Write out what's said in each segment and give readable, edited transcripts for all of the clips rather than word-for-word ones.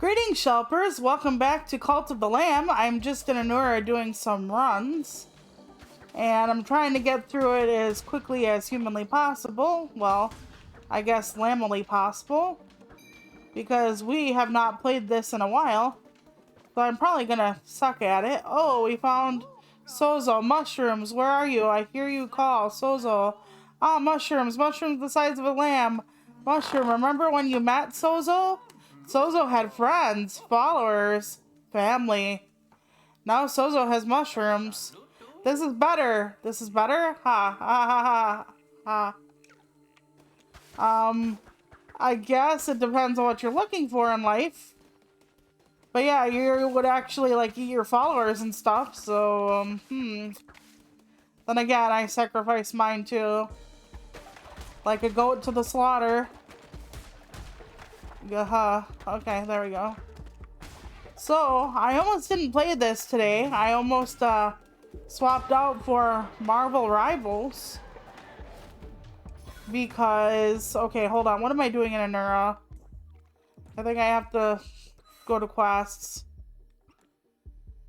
Greetings, Shelpers! Welcome back to Cult of the Lamb. I'm just in Anura doing some runs. And I'm trying to get through it as quickly as humanly possible. Well, I guess lambily possible. Because we have not played this in a while. So I'm probably gonna suck at it. Oh, we found Sozo. Mushrooms, where are you? I hear you call. Sozo. Ah, mushrooms. Mushrooms the size of a lamb. Mushroom, remember when you met Sozo? Sozo had friends, followers, family. Now Sozo has mushrooms. This is better. This is better? Ha, ha, ha, ha, ha. I guess it depends on what you're looking for in life. But yeah, you would actually, like, eat your followers and stuff, so, Then again, I sacrifice mine too. Like a goat to the slaughter. Okay, there we go. So, I almost didn't play this today. I almost, swapped out for Marvel Rivals. Because, okay, hold on. What am I doing in Anura? I think I have to go to quests.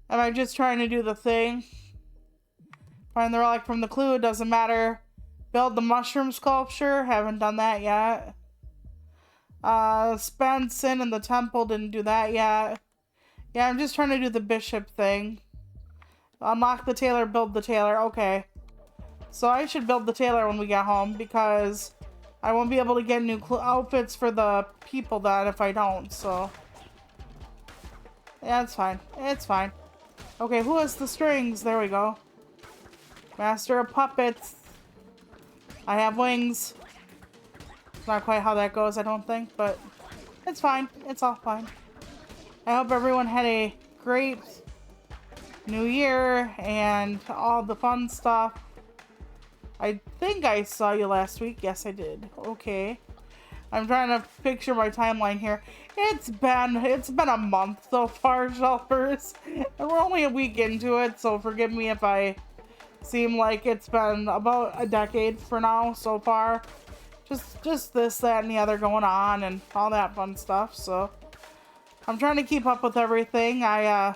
Am I just trying to do the thing? Find the relic from the clue, doesn't matter. Build the mushroom sculpture, haven't done that yet. Spend sin in the temple, didn't do that yet. Yeah, I'm just trying to do the bishop thing. Unlock the tailor, build the tailor, okay. So I should build the tailor when we get home because I won't be able to get new outfits for the people then if I don't, so. Yeah, it's fine. It's fine. Okay, who has the strings? There we go. Master of puppets. I have wings. Not quite how that goes, I don't think, but it's fine. It's all fine. I hope everyone had a great new year and all the fun stuff. I think I saw you last week. Yes, I did. Okay. I'm trying to picture my timeline here. It's been a month so far, Shelpers. And we're only a week into it, so forgive me if I seem like it's been about a decade for now so far. Just this, that, and the other going on and all that fun stuff. So I'm trying to keep up with everything. I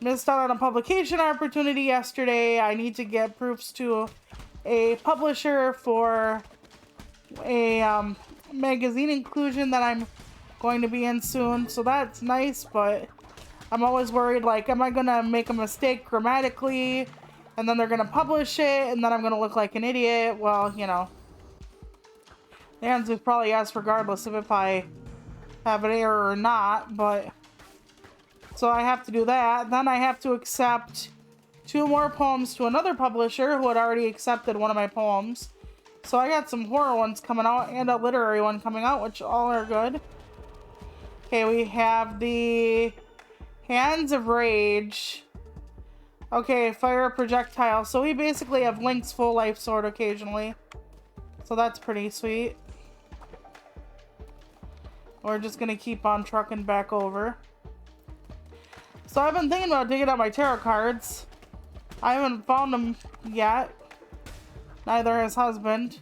missed out on a publication opportunity yesterday. I need to get proofs to a publisher for a magazine inclusion that I'm going to be in soon. So that's nice, but I'm always worried, like, am I going to make a mistake grammatically and then they're going to publish it and then I'm going to look like an idiot? Well, you know. The answer is probably yes, regardless of if I have an error or not, but so I have to do that. Then I have to accept 2 more poems to another publisher who had already accepted one of my poems. So I got some horror ones coming out and a literary one coming out, which all are good. Okay, we have the Hands of Rage. Okay, fire a projectile. So we basically have Link's full life sword occasionally. So that's pretty sweet. We're just gonna keep on trucking back over. So I've been thinking about digging out my tarot cards. I haven't found them yet. Neither has husband.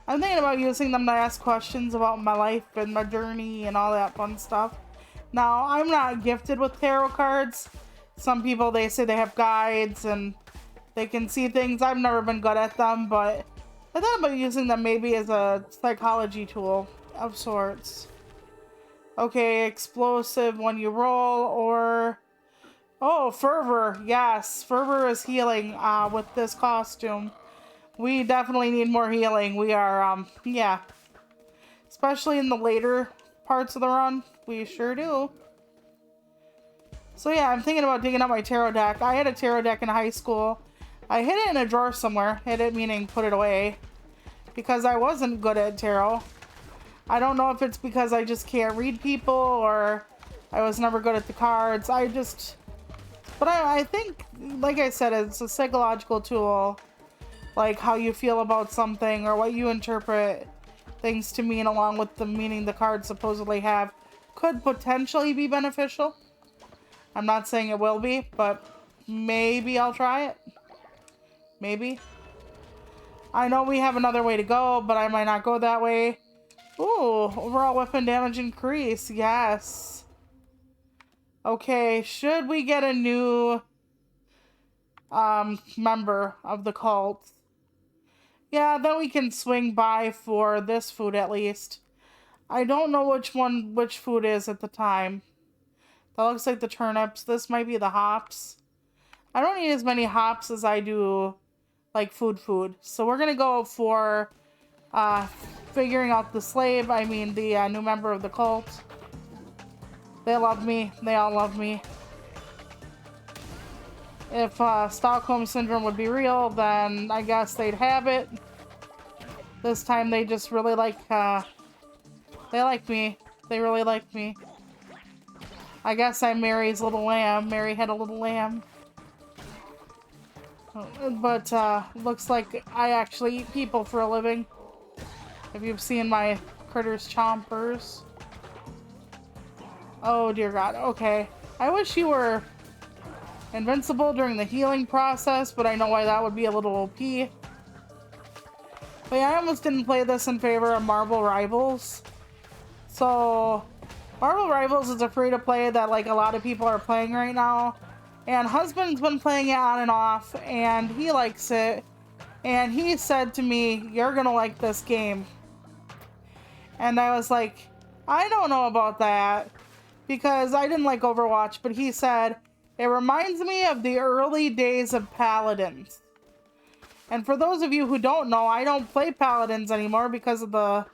I'm thinking about using them to ask questions about my life and my journey and all that fun stuff. Now, I'm not gifted with tarot cards. Some people, they say they have guides and they can see things. I've never been good at them, but I thought about using them maybe as a psychology tool of sorts. Okay, explosive when you roll, or oh, fervor. Yes, fervor is healing with this costume. We definitely need more healing. We are, yeah. Especially in the later parts of the run. We sure do. So yeah, I'm thinking about digging out my tarot deck. I had a tarot deck in high school. I hid it in a drawer somewhere. Hid it meaning put it away. Because I wasn't good at tarot. I don't know if it's because I just can't read people or I was never good at the cards. But I think, like I said, it's a psychological tool. Like how you feel about something or what you interpret things to mean along with the meaning the cards supposedly have could potentially be beneficial. I'm not saying it will be, but maybe I'll try it. Maybe. I know we have another way to go, but I might not go that way. Ooh, overall weapon damage increase. Yes. Okay, should we get a new member of the cult? Yeah, then we can swing by for this food at least. I don't know which food is at the time. That looks like the turnips. This might be the hops. I don't need as many hops as I do like food. So we're gonna go for uh, figuring out the slave. I mean the new member of the cult. They love me. They all love me. If Stockholm Syndrome would be real, then I guess they'd have it. This time they just really like, they like me. They really like me. I guess I'm Mary's little lamb. Mary had a little lamb. But, looks like I actually eat people for a living. If you've seen my critters chompers. Oh, dear God. Okay. I wish you were invincible during the healing process, but I know why that would be a little OP. But yeah, I almost didn't play this in favor of Marvel Rivals. So, Marvel Rivals is a free-to-play that, like, a lot of people are playing right now. And husband's been playing it on and off, and he likes it. And he said to me, "You're gonna like this game." And I was like, I don't know about that. Because I didn't like Overwatch, but he said, it reminds me of the early days of Paladins. And for those of you who don't know, I don't play Paladins anymore because of the,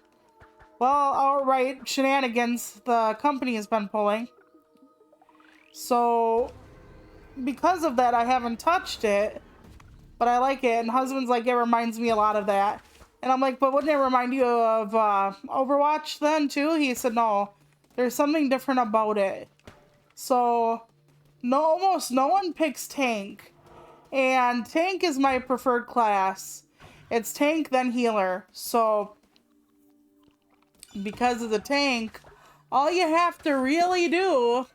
well, outright shenanigans the company has been pulling. So, because of that, I haven't touched it, but I like it. And husband's like, it reminds me a lot of that. And I'm like, but wouldn't it remind you of Overwatch then too? He said, no, there's something different about it. So, no, almost no one picks tank. And tank is my preferred class. It's tank, then healer. So, because of the tank, all you have to really do...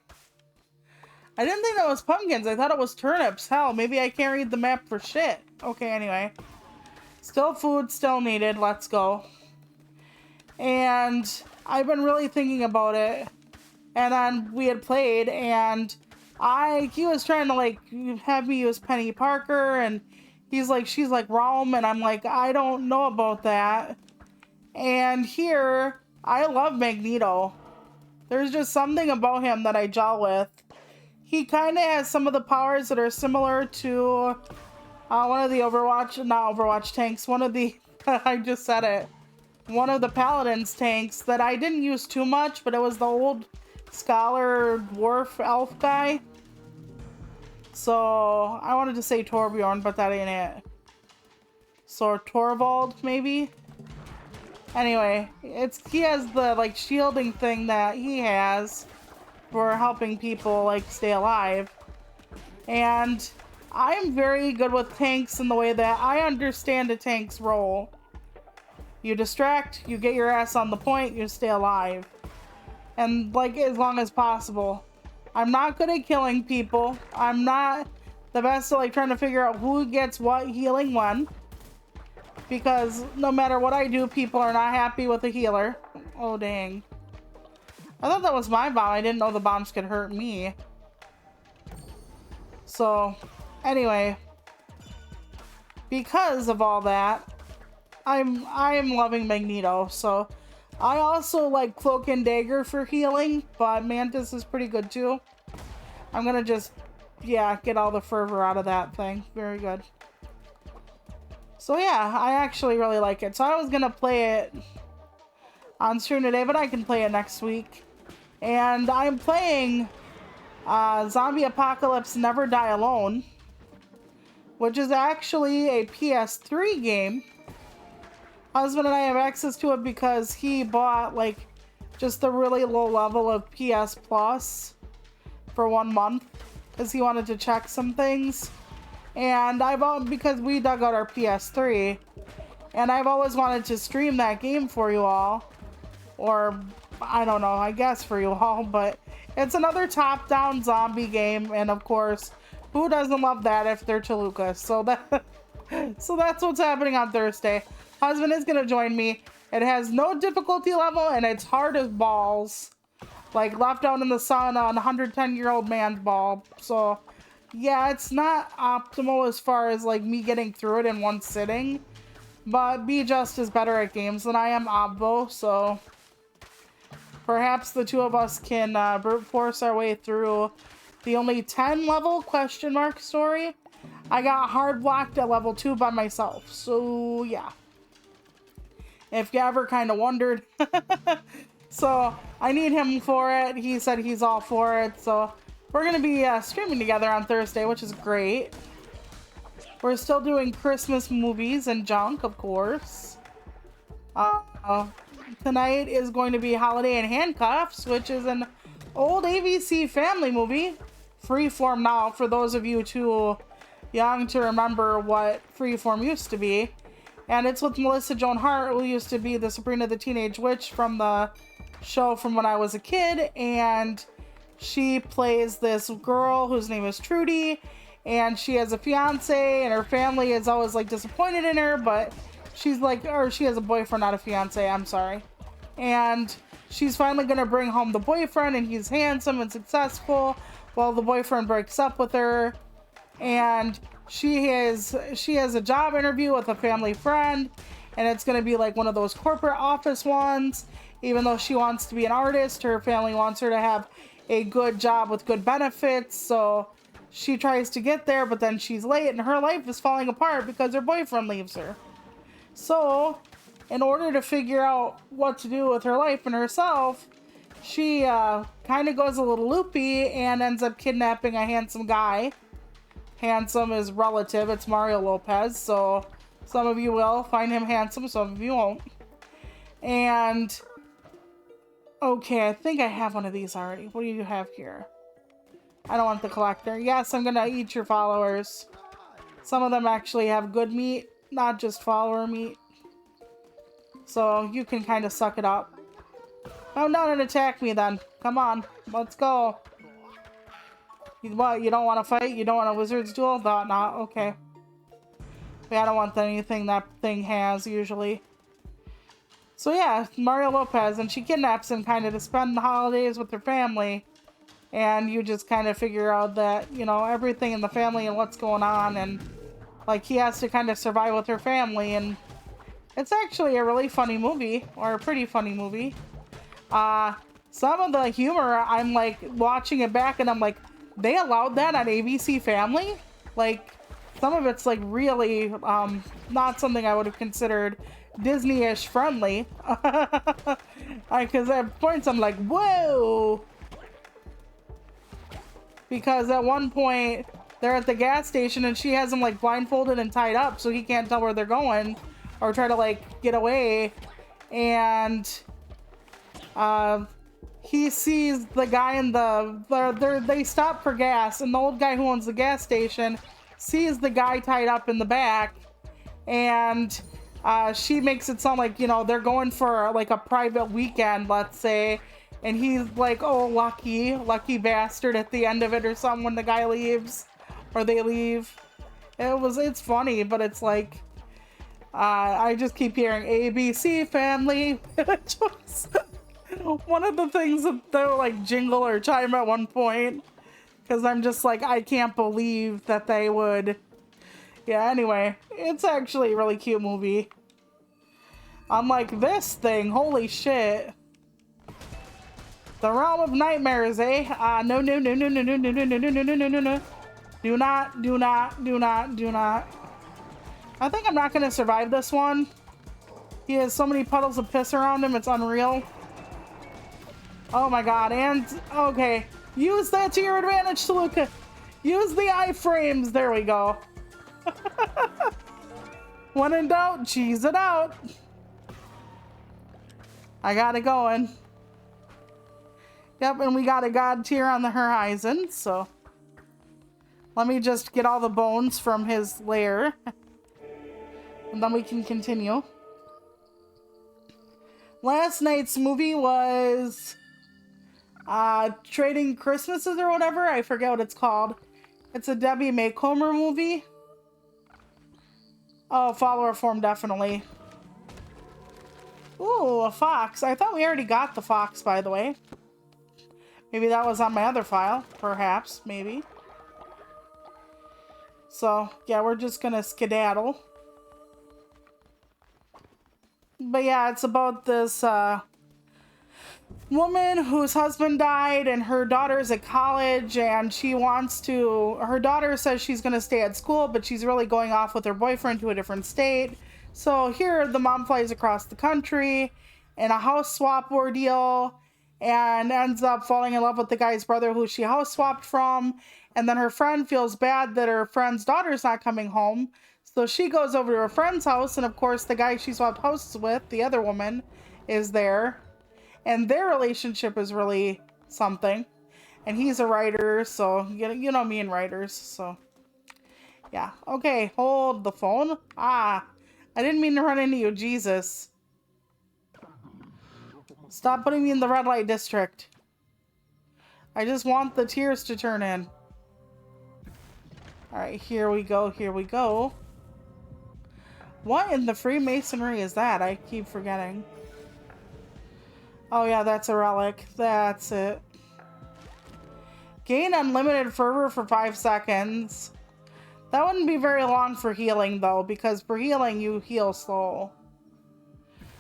I didn't think that was pumpkins. I thought it was turnips. Hell, maybe I can't read the map for shit. Okay, anyway. Still food, still needed. Let's go. And I've been really thinking about it. And then we had played, and he was trying to, like, have me use Penny Parker, and he's like, she's like Realm, and I'm like, I don't know about that. And here, I love Magneto. There's just something about him that I gel with. He kind of has some of the powers that are similar to one of the not Overwatch tanks, one of the, I just said it, one of the Paladins tanks that I didn't use too much, but it was the old Scholar Dwarf Elf guy. So, I wanted to say Torbjorn, but that ain't it. So, Torvald, maybe? Anyway, he has the, like, shielding thing that he has for helping people, like, stay alive. And I'm very good with tanks in the way that I understand a tank's role. You distract, you get your ass on the point, you stay alive. And, like, as long as possible. I'm not good at killing people. I'm not the best at, like, trying to figure out who gets what healing when. Because no matter what I do, people are not happy with the healer. Oh, dang. I thought that was my bomb. I didn't know the bombs could hurt me. So, anyway. Because of all that, I'm loving Magneto. So, I also like Cloak and Dagger for healing, but Mantis is pretty good too. I'm gonna just, yeah, get all the fervor out of that thing. Very good. So yeah, I actually really like it. So I was gonna play it on stream today, but I can play it next week. And I'm playing Zombie Apocalypse Never Die Alone, which is actually a PS3 game. Husband and I have access to it because he bought, like, just the really low level of PS Plus for 1 month because he wanted to check some things. And I bought because we dug out our PS3, and I've always wanted to stream that game for you all, or I don't know, I guess for you all, but it's another top-down zombie game, and of course, who doesn't love that if they're Toluca? So that's what's happening on Thursday. Husband is gonna join me. It has no difficulty level, and it's hard as balls. like left out in the sun on a 110-year-old man's ball. So yeah, it's not optimal as far as like me getting through it in one sitting, but B Just is better at games than I am, Obvo, so perhaps the two of us can brute force our way through the only 10 level question mark story. I got hard blocked at level 2 by myself, so yeah. If you ever kind of wondered. So I need him for it. He said he's all for it, so we're going to be streaming together on Thursday, which is great. We're still doing Christmas movies and junk, of course. Tonight is going to be Holiday in Handcuffs, which is an old ABC family movie. Freeform now, for those of you too young to remember what Freeform used to be. And it's with Melissa Joan Hart, who used to be the Sabrina the Teenage Witch from the show from when I was a kid. And she plays this girl whose name is Trudy. And she has a fiance, and her family is always like disappointed in her, but she's like, or she has a boyfriend, not a fiance, I'm sorry. And she's finally gonna bring home the boyfriend, and he's handsome and successful. Well, the boyfriend breaks up with her, and she has a job interview with a family friend, and it's gonna be like one of those corporate office ones. Even though she wants to be an artist, her family wants her to have a good job with good benefits, so she tries to get there, but then she's late, and her life is falling apart because her boyfriend leaves her. So, in order to figure out what to do with her life and herself, she kind of goes a little loopy and ends up kidnapping a handsome guy. Handsome is relative. It's Mario Lopez, so some of you will find him handsome, some of you won't. And, okay, I think I have one of these already. What do you have here? I don't want the collector. Yes, I'm gonna eat your followers. Some of them actually have good meat, not just follower meat. So you can kind of suck it up. Come down and attack me then. Come on, let's go. What, you don't want to fight? You don't want a wizard's duel? Thought not. Okay. Yeah, I don't want anything that thing has, usually. So yeah, Mario Lopez, and she kidnaps him kind of to spend the holidays with her family. And you just kind of figure out that, you know, everything in the family and what's going on. And, like, he has to kind of survive with her family. And it's actually a really funny movie. Or a pretty funny movie. Some of the humor, I'm, like, watching it back and I'm like, they allowed that on ABC Family? Like, some of it's, like, really not something I would have considered Disney-ish friendly. Because at points I'm like, whoa! Because at one point, they're at the gas station and she has him like blindfolded and tied up so he can't tell where they're going or try to like get away. And he sees the guy in they stop for gas, and the old guy who owns the gas station sees the guy tied up in the back, and she makes it sound like, you know, they're going for like a private weekend, let's say. And he's like, oh, lucky bastard at the end of it or something when the guy leaves or they leave. It's funny, but it's like, I just keep hearing ABC Family, which was one of the things that they were like jingle or chime at one point. Because I'm just like, I can't believe that they would. Yeah, anyway, it's actually a really cute movie. Unlike this thing, holy shit. The Realm of Nightmares, eh? No. Do not. I think I'm not gonna survive this one. He has so many puddles of piss around him, it's unreal. Oh my god, and, okay. Use that to your advantage, Toluca. Use the iframes, there we go. When in doubt, cheese it out. I got it going. Yep, and we got a god tier on the horizon, so let me just get all the bones from his lair, and then we can continue. Last night's movie was Trading Christmases or whatever. I forget what it's called. It's a Debbie Maycomer movie. Oh, follower form, definitely. Ooh, a fox. I thought we already got the fox, by the way. Maybe that was on my other file. Perhaps. Maybe. So, yeah, we're just gonna skedaddle. But yeah, it's about this woman whose husband died and her daughter's at college and her daughter says she's going to stay at school, but she's really going off with her boyfriend to a different state. So here the mom flies across the country in a house swap ordeal and ends up falling in love with the guy's brother who she house swapped from. And then her friend feels bad that her friend's daughter's not coming home. So she goes over to her friend's house, and of course the guy she swapped houses with, the other woman, is there. And their relationship is really something. And he's a writer, so you know me and writers, so yeah. Okay, hold the phone. I didn't mean to run into you, Jesus. Stop putting me in the red light district. I just want the tears to turn in. Alright, here we go, here we go. What in the Freemasonry is that? I keep forgetting. Oh yeah, that's a relic. That's it. Gain unlimited fervor for 5 seconds. That wouldn't be very long for healing though, because for healing you heal slow.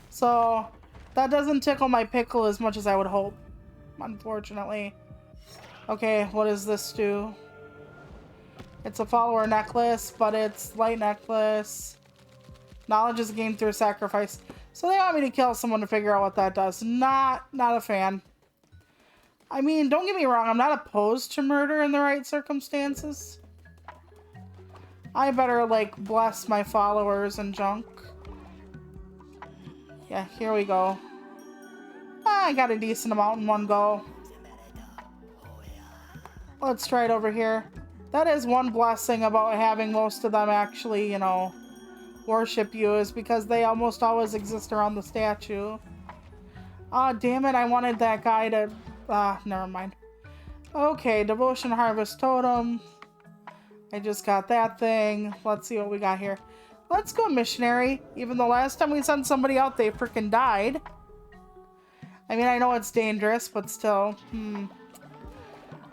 So that doesn't tickle my pickle as much as I would hope, unfortunately. Okay, what does this do? It's a follower necklace, but it's light necklace. Knowledge is gained through sacrifice. So they want me to kill someone to figure out what that does. Not a fan. I mean, don't get me wrong. I'm not opposed to murder in the right circumstances. I better, like, bless my followers and junk. Yeah, here we go. I got a decent amount in one go. Let's try it over here. That is one blessing about having most of them actually, you know, worship you, is because they almost always exist around the statue. Ah, damn it, I wanted that guy to... never mind. Okay, Devotion Harvest Totem. I just got that thing. Let's see what we got here. Let's go missionary. Even the last time we sent somebody out, they freaking died. I mean, I know it's dangerous, but still.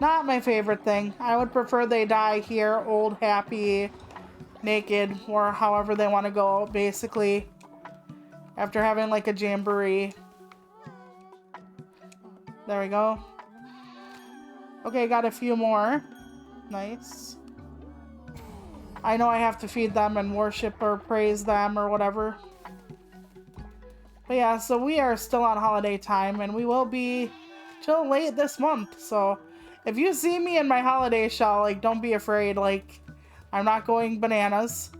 Not my favorite thing. I would prefer they die here, old, happy, naked, or however they want to go, basically, after having like a jamboree. There we go. Okay, got a few more. Nice. I know I have to feed them and worship or praise them or whatever. But yeah, so we are still on holiday time, and we will be till late this month. So if you see me in my holiday shell, like, don't be afraid. Like, I'm not going bananas.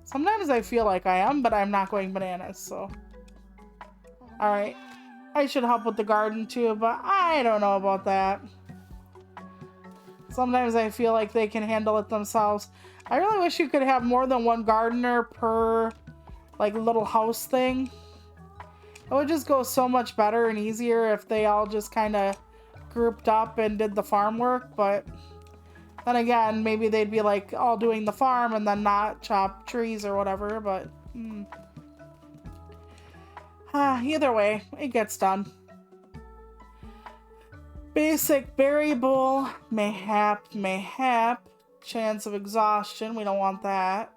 Sometimes I feel like I am, but I'm not going bananas, so. Alright. I should help with the garden too, but I don't know about that. Sometimes I feel like they can handle it themselves. I really wish you could have more than one gardener per, like, little house thing. It would just go so much better and easier if they all just kind of grouped up and did the farm work, but then again, maybe they'd be like all doing the farm and then not chop trees or whatever, but either way, it gets done. Basic berry bowl, mayhap. Chance of exhaustion, we don't want that.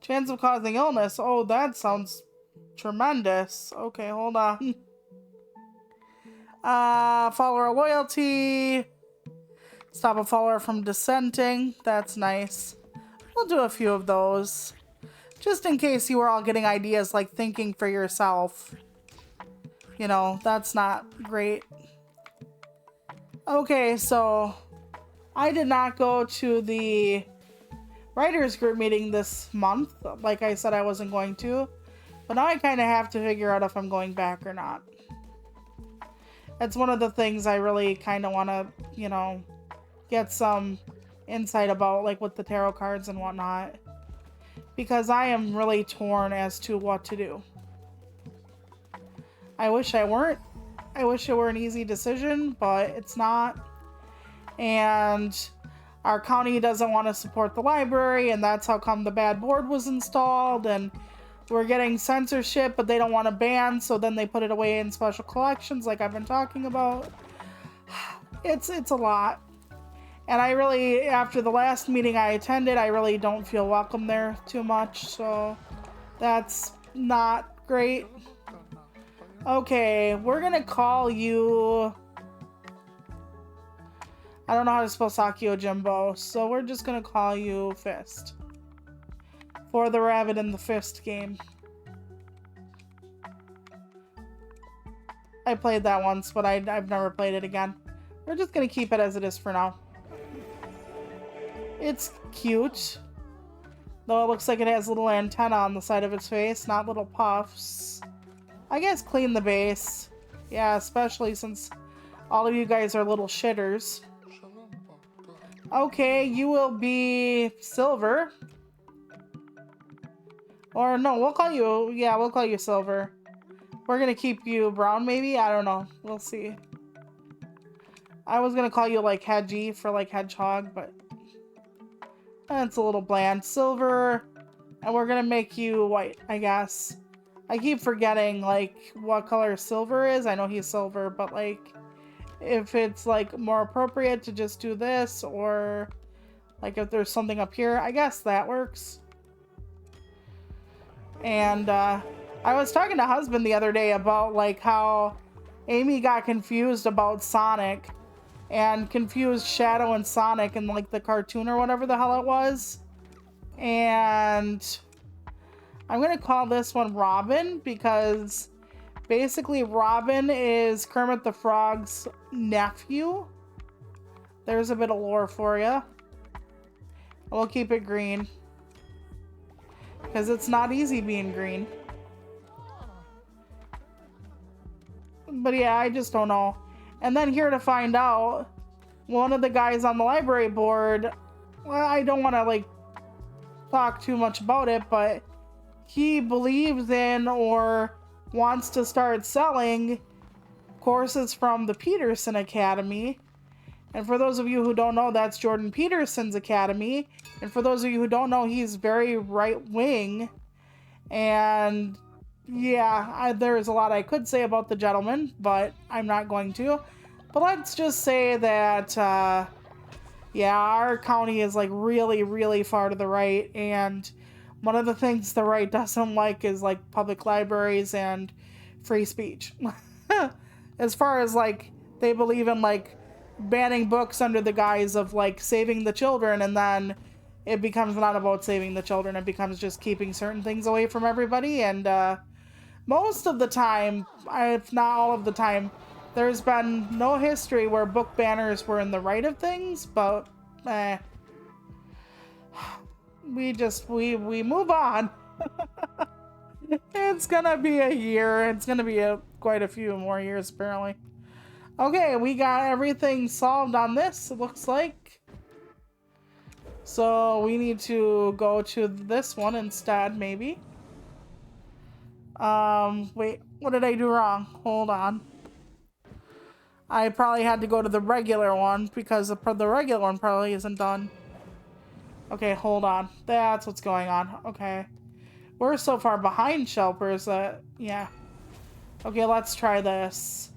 Chance of causing illness, oh, that sounds tremendous. Okay, hold on. Follower loyalty. Stop a follower from dissenting. That's nice. We'll do a few of those. Just in case you were all getting ideas like thinking for yourself. You know, that's not great. Okay, so I did not go to the writers group meeting this month. Like I said, I wasn't going to. But now I kind of have to figure out if I'm going back or not. It's one of the things I really kind of want to, you know, get some insight about, like with the tarot cards and whatnot. Because I am really torn as to what to do. I wish I weren't. I wish it were an easy decision, but it's not. And our county doesn't want to support the library, and that's how come the bad board was installed, and we're getting censorship, but they don't want to ban, so then they put it away in special collections like I've been talking about. It's a lot. And I really, after the last meeting I attended, I really don't feel welcome there too much, so that's not great. Okay, we're gonna call you... I don't know how to spell Sakio Jimbo, so we're just gonna call you Fist. For the rabbit in the Fist game. I played that once, but I've never played it again. We're just gonna keep it as it is for now. It's cute. Though it looks like it has little antenna on the side of its face, not little puffs. I guess clean the base. Yeah, especially since all of you guys are little shitters. Okay, you will be Silver. Or no, we'll call you, yeah, we'll call you Silver. We're gonna keep you Brown maybe? I don't know. We'll see. I was gonna call you like Hedgie for like Hedgehog, but that's a little bland. Silver, and we're gonna make you white, I guess. I keep forgetting like what color Silver is. I know he's Silver, but like if it's like more appropriate to just do this, or like if there's something up here, I guess that works. And I was talking to husband the other day about like how Amy got confused about Sonic and confused Shadow and Sonic in like the cartoon or whatever the hell it was. And I'm gonna call this one Robin because basically Robin is Kermit the Frog's nephew. There's a bit of lore for you. We'll keep it green because it's not easy being green. But yeah, I just don't know. And then here to find out, one of the guys on the library board, well, I don't want to like talk too much about it, but he believes in or wants to start selling courses from the Peterson Academy. And for those of you who don't know, that's Jordan Peterson's academy. And for those of you who don't know, he's very right-wing. And yeah, there's a lot I could say about the gentleman, but I'm not going to. But let's just say that, yeah, our county is like really, really far to the right. And one of the things the right doesn't like is like public libraries and free speech. As far as like, they believe in like banning books under the guise of like saving the children, and then it becomes not about saving the children, it becomes just keeping certain things away from everybody. And most of the time, if not all of the time, there's been no history where book banners were in the right of things, but we move on. It's gonna be a year. It's gonna be quite a few more years apparently. Okay, we got everything solved on this, it looks like. So we need to go to this one instead, maybe. Wait, what did I do wrong? Hold on. I probably had to go to the regular one because the regular one probably isn't done. Okay, hold on. That's what's going on. Okay. We're so far behind Shelpers that, yeah. Okay, let's try this.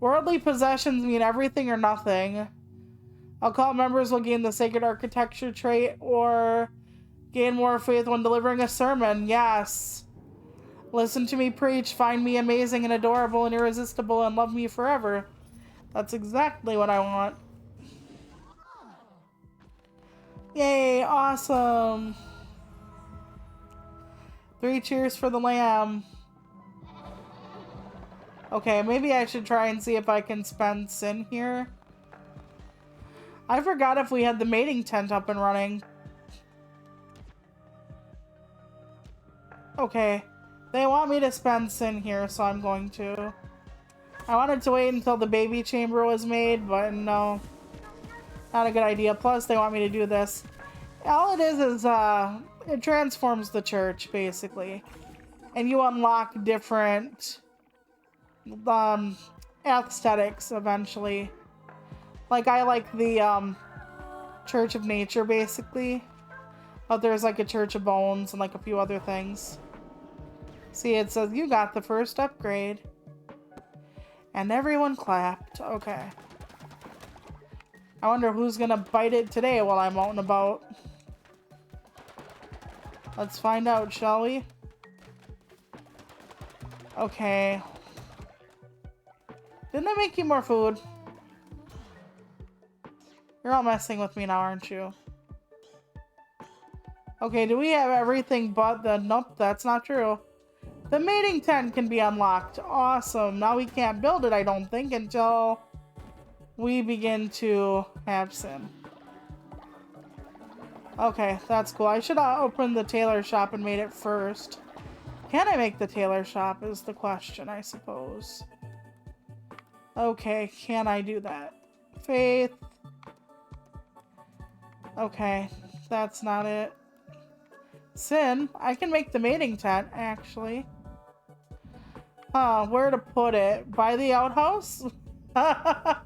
Worldly possessions mean everything or nothing. Occult members will gain the sacred architecture trait or gain more faith when delivering a sermon. Yes. Listen to me preach, find me amazing and adorable and irresistible and love me forever. That's exactly what I want. Yay, awesome. 3 cheers for the lamb. Okay, maybe I should try and see if I can spend Sin here. I forgot if we had the mating tent up and running. Okay. They want me to spend Sin here, so I'm going to. I wanted to wait until the baby chamber was made, but no. Not a good idea. Plus, they want me to do this. All it is it transforms the church, basically. And you unlock different aesthetics eventually. Like, I like the Church of Nature, basically. But there's like a Church of Bones and like a few other things. See, it says, you got the first upgrade. And everyone clapped. Okay. I wonder who's gonna bite it today while I'm out and about. Let's find out, shall we? Okay. Didn't I make you more food? You're all messing with me now, aren't you? Okay, do we have everything but the... Nope, that's not true. The mating tent can be unlocked. Awesome. Now we can't build it, I don't think, until we begin to have Sin. Okay, that's cool. I should have opened the tailor shop and made it first. Can I make the tailor shop is the question, I suppose. Okay, can I do that? Faith. Okay, that's not it. Sin, I can make the mating tent, actually. Where to put it? By the outhouse? No,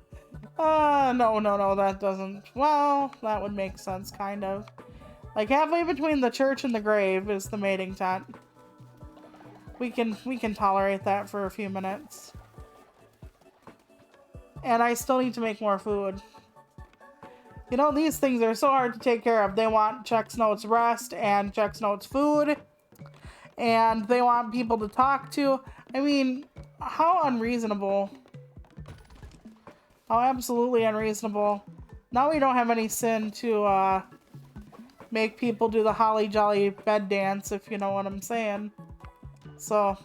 that doesn't... Well, that would make sense, kind of. Like, halfway between the church and the grave is the mating tent. We can tolerate that for a few minutes. And I still need to make more food. You know, these things are so hard to take care of. They want Chex Notes rest and Chex Notes food. And they want people to talk to. I mean, how unreasonable. How absolutely unreasonable. Now we don't have any Sin to make people do the holly jolly bed dance, if you know what I'm saying. So,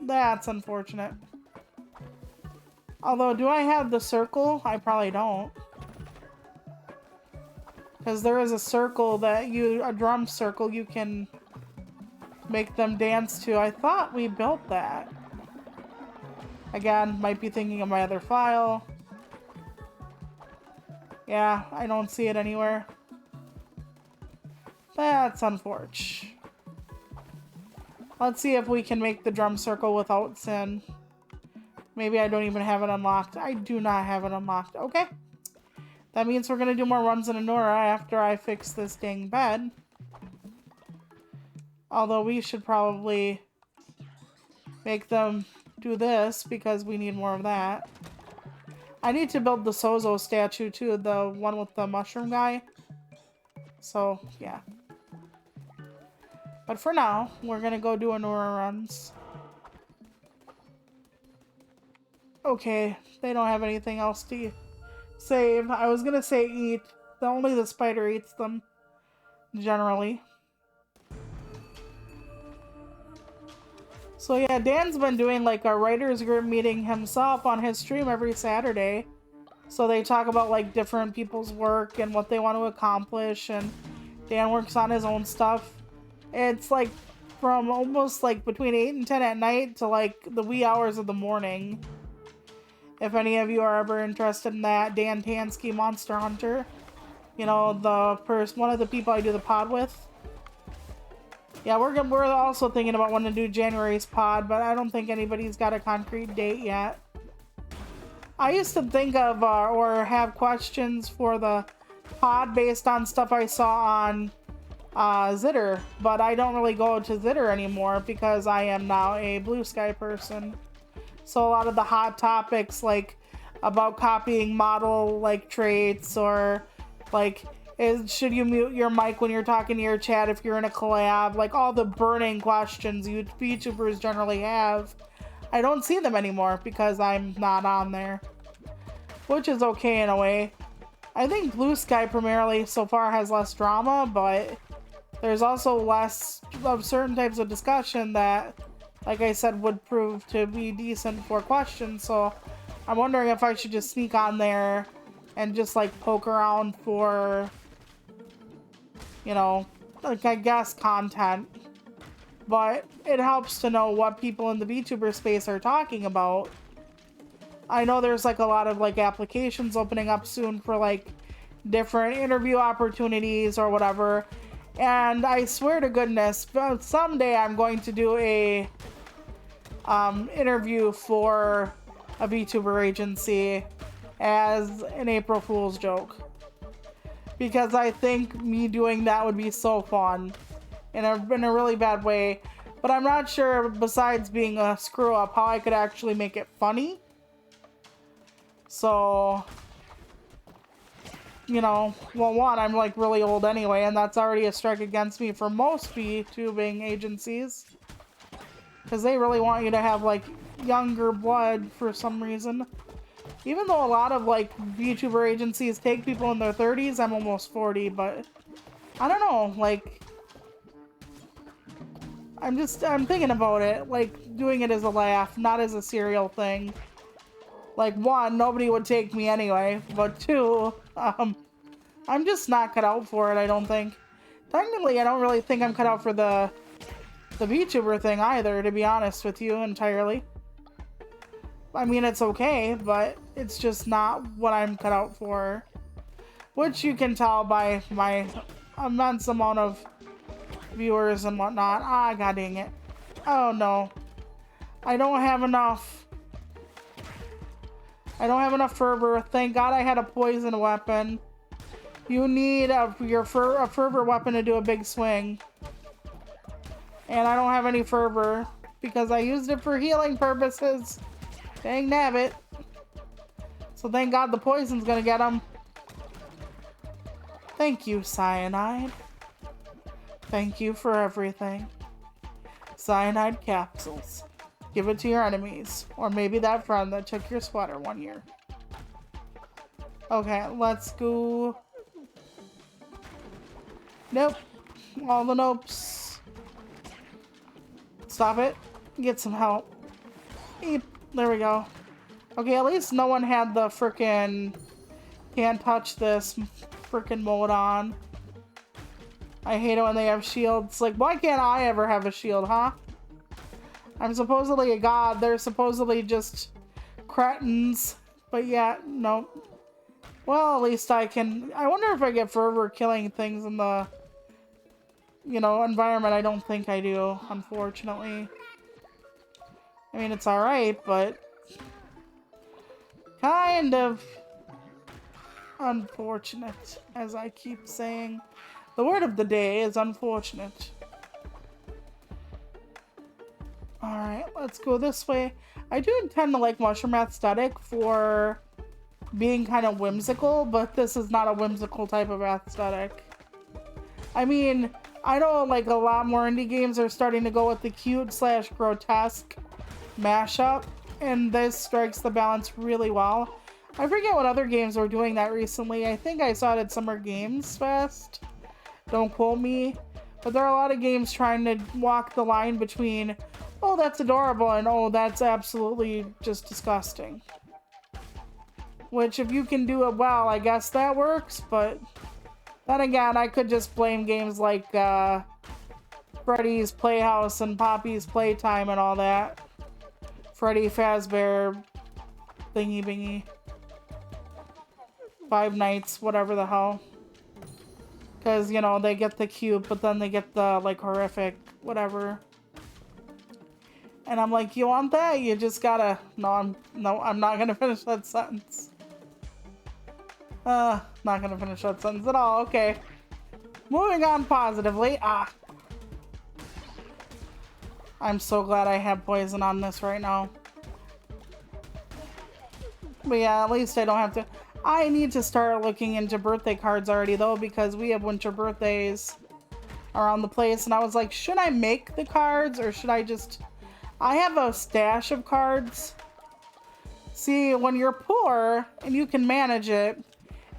that's unfortunate. Although, do I have the circle? I probably don't. Because there is a circle that a drum circle you can make them dance to. I thought we built that. Again, might be thinking of my other file. Yeah, I don't see it anywhere. That's unfortunate. Let's see if we can make the drum circle without Sin. Maybe I don't even have it unlocked. I do not have it unlocked. Okay. That means we're going to do more runs in Anura after I fix this dang bed. Although we should probably make them do this because we need more of that. I need to build the Sozo statue too, the one with the mushroom guy. So, yeah. But for now, we're going to go do Anura runs. Okay, they don't have anything else to save. I was going to say eat. Only the spider eats them, generally. So yeah, Dan's been doing like a writers group meeting himself on his stream every Saturday. So they talk about like different people's work and what they want to accomplish, and Dan works on his own stuff. It's like from almost like between 8 and 10 at night to like the wee hours of the morning. If any of you are ever interested in that, Dan Tansky, Monster Hunter. You know, one of the people I do the pod with. Yeah, we're also thinking about wanting to do January's pod, but I don't think anybody's got a concrete date yet. I used to think of or have questions for the pod based on stuff I saw on Zitter, but I don't really go to Zitter anymore because I am now a Blue Sky person. So a lot of the hot topics, like about copying model like traits, or like should you mute your mic when you're talking to your chat if you're in a collab, like all the burning questions YouTubers generally have, I don't see them anymore because I'm not on there, which is okay in a way. I think Blue Sky primarily so far has less drama, but there's also less of certain types of discussion that, like I said, would prove to be decent for questions. So I'm wondering if I should just sneak on there and just like poke around for, you know, like I guess content. But it helps to know what people in the VTuber space are talking about. I know there's like a lot of like applications opening up soon for like different interview opportunities or whatever. And I swear to goodness, someday I'm going to do a interview for a VTuber agency as an April Fool's joke. Because I think me doing that would be so fun in a really bad way. But I'm not sure, besides being a screw up, how I could actually make it funny. So you know, well, one, I'm like really old anyway, and that's already a strike against me for most VTubing agencies. Because they really want you to have like younger blood for some reason. Even though a lot of like VTuber agencies take people in their 30s, I'm almost 40, but I don't know, like, I'm thinking about it, like doing it as a laugh, not as a serial thing. Like, one, nobody would take me anyway, but two, I'm just not cut out for it, I don't think. Technically, I don't really think I'm cut out for the VTuber thing either, to be honest with you entirely. I mean, it's okay, but it's just not what I'm cut out for. Which you can tell by my immense amount of viewers and whatnot. Ah, god dang it. Oh no. I don't have enough. I don't have enough fervor. Thank god I had a poison weapon. You need a fervor weapon to do a big swing. And I don't have any fervor because I used it for healing purposes. Dang nabbit. So thank god the poison's gonna get him. Thank you, Cyanide. Thank you for everything. Cyanide capsules. Give it to your enemies. Or maybe that friend that took your sweater one year. Okay, let's go. Nope. All the nopes. Stop it. Get some help. Eep. There we go. Okay, at least no one had the frickin' can't touch this frickin' mode on. I hate it when they have shields. Like, why can't I ever have a shield, huh? I'm supposedly a god. They're supposedly just cretins. But yeah, no. Well, at least I can... I wonder if I get fervor killing things in the, you know, environment. I don't think I do, unfortunately. I mean, it's alright, but... kind of unfortunate, as I keep saying. The word of the day is unfortunate. Alright, let's go this way. I do intend to like mushroom aesthetic for being kind of whimsical, but this is not a whimsical type of aesthetic. I mean, I know like a lot more indie games are starting to go with the cute/grotesque mashup, and this strikes the balance really well. I forget what other games were doing that recently. I think I saw it at Summer Games Fest. Don't quote me. But there are a lot of games trying to walk the line between, oh, that's adorable, and oh, that's absolutely just disgusting. Which, if you can do it well, I guess that works, but then again, I could just blame games like Freddy's Playhouse and Poppy's Playtime and all that. Freddy Fazbear thingy bingy. Five Nights, whatever the hell. Because, you know, they get the cute, but then they get the, like, horrific, whatever. And I'm like, you want that? You just gotta... No, I'm not gonna finish that sentence. Not gonna finish that sentence at all. Okay. Moving on positively. Ah. I'm so glad I have poison on this right now. But yeah, at least I don't have to... I need to start looking into birthday cards already, though, because we have winter birthdays around the place. And I was like, should I make the cards or should I just... I have a stash of cards. See, when you're poor and you can manage it,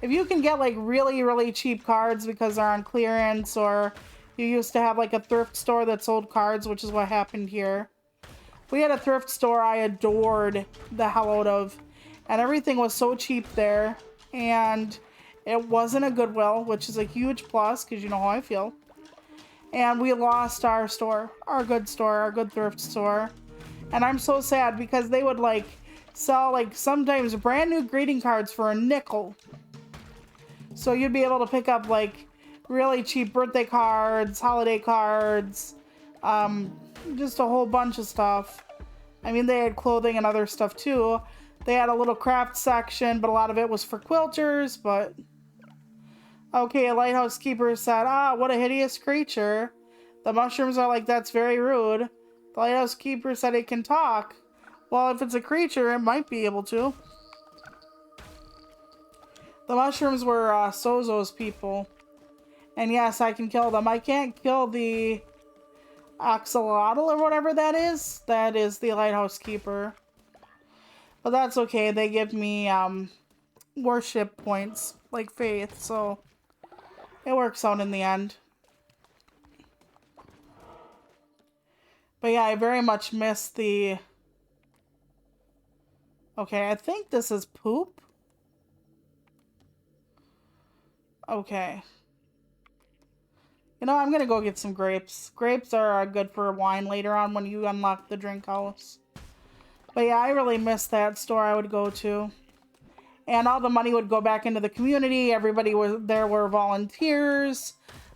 if you can get like really, really cheap cards because they're on clearance, or you used to have like a thrift store that sold cards, which is what happened here. We had a thrift store I adored the hell out of. And everything was so cheap there, and it wasn't a Goodwill, which is a huge plus, because you know how I feel. And we lost our store, our good thrift store. And I'm so sad, because they would, like, sell, like, sometimes brand new greeting cards for a nickel. So you'd be able to pick up, like, really cheap birthday cards, holiday cards, just a whole bunch of stuff. I mean, they had clothing and other stuff, too. They had a little craft section, but a lot of it was for quilters, but... Okay, a lighthouse keeper said, ah, what a hideous creature. The mushrooms are like, that's very rude. The lighthouse keeper said it can talk. Well, if it's a creature, it might be able to. The mushrooms were Sozo's people. And yes, I can kill them. I can't kill the axolotl or whatever that is. That is the lighthouse keeper. But that's okay. They give me worship points, like faith, so it works out in the end. But yeah, I very much miss the... Okay, I think this is poop. Okay. You know, I'm gonna go get some grapes. Grapes are good for wine later on when you unlock the drink house. But yeah, I really miss that store I would go to. And all the money would go back into the community. Everybody was there were volunteers.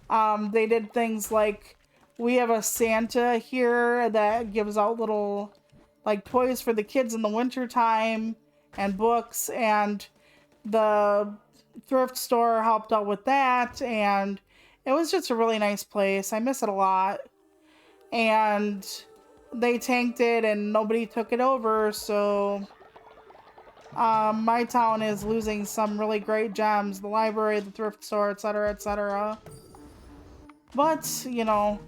They did things like, we have a Santa here that gives out little like toys for the kids in the winter time and books, and the thrift store helped out with that, and it was just a really nice place. I miss it a lot. And they tanked it and nobody took it over, so my town is losing some really great gems. The library, the thrift store, etc., etc. But, you know,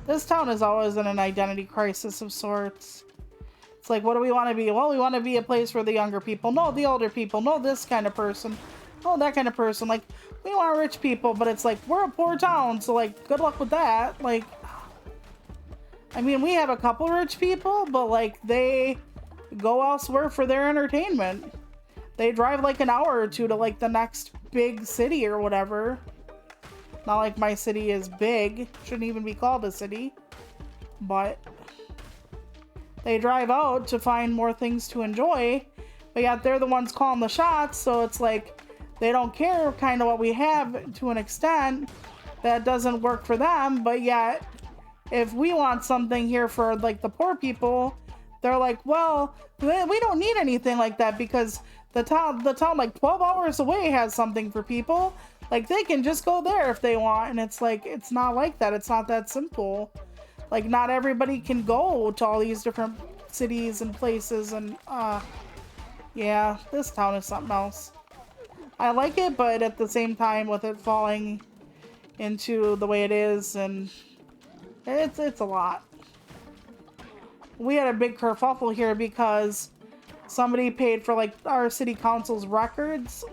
this town is always in an identity crisis of sorts. It's like, what do we want to be? Well, we want to be a place for the younger people. No, the older people. No, this kind of person. No, that kind of person. Like, we want rich people, but it's like, we're a poor town, so, like, good luck with that. Like, I mean, we have a couple rich people, but, like, they go elsewhere for their entertainment. They drive, like, an hour or two to, like, the next big city or whatever. Not like my city is big. Shouldn't even be called a city. But they drive out to find more things to enjoy. But yet they're the ones calling the shots. So it's like they don't care kind of what we have to an extent. That doesn't work for them. But yet if we want something here for like the poor people, they're like, well, we don't need anything like that because the town like 12 hours away has something for people. Like, they can just go there if they want. And it's like, it's not like that. It's not that simple. Like, not everybody can go to all these different cities and places. And, yeah, this town is something else. I like it, but at the same time, with it falling into the way it is, and it's a lot. We had a big kerfuffle here because somebody paid for, like, our city council's records.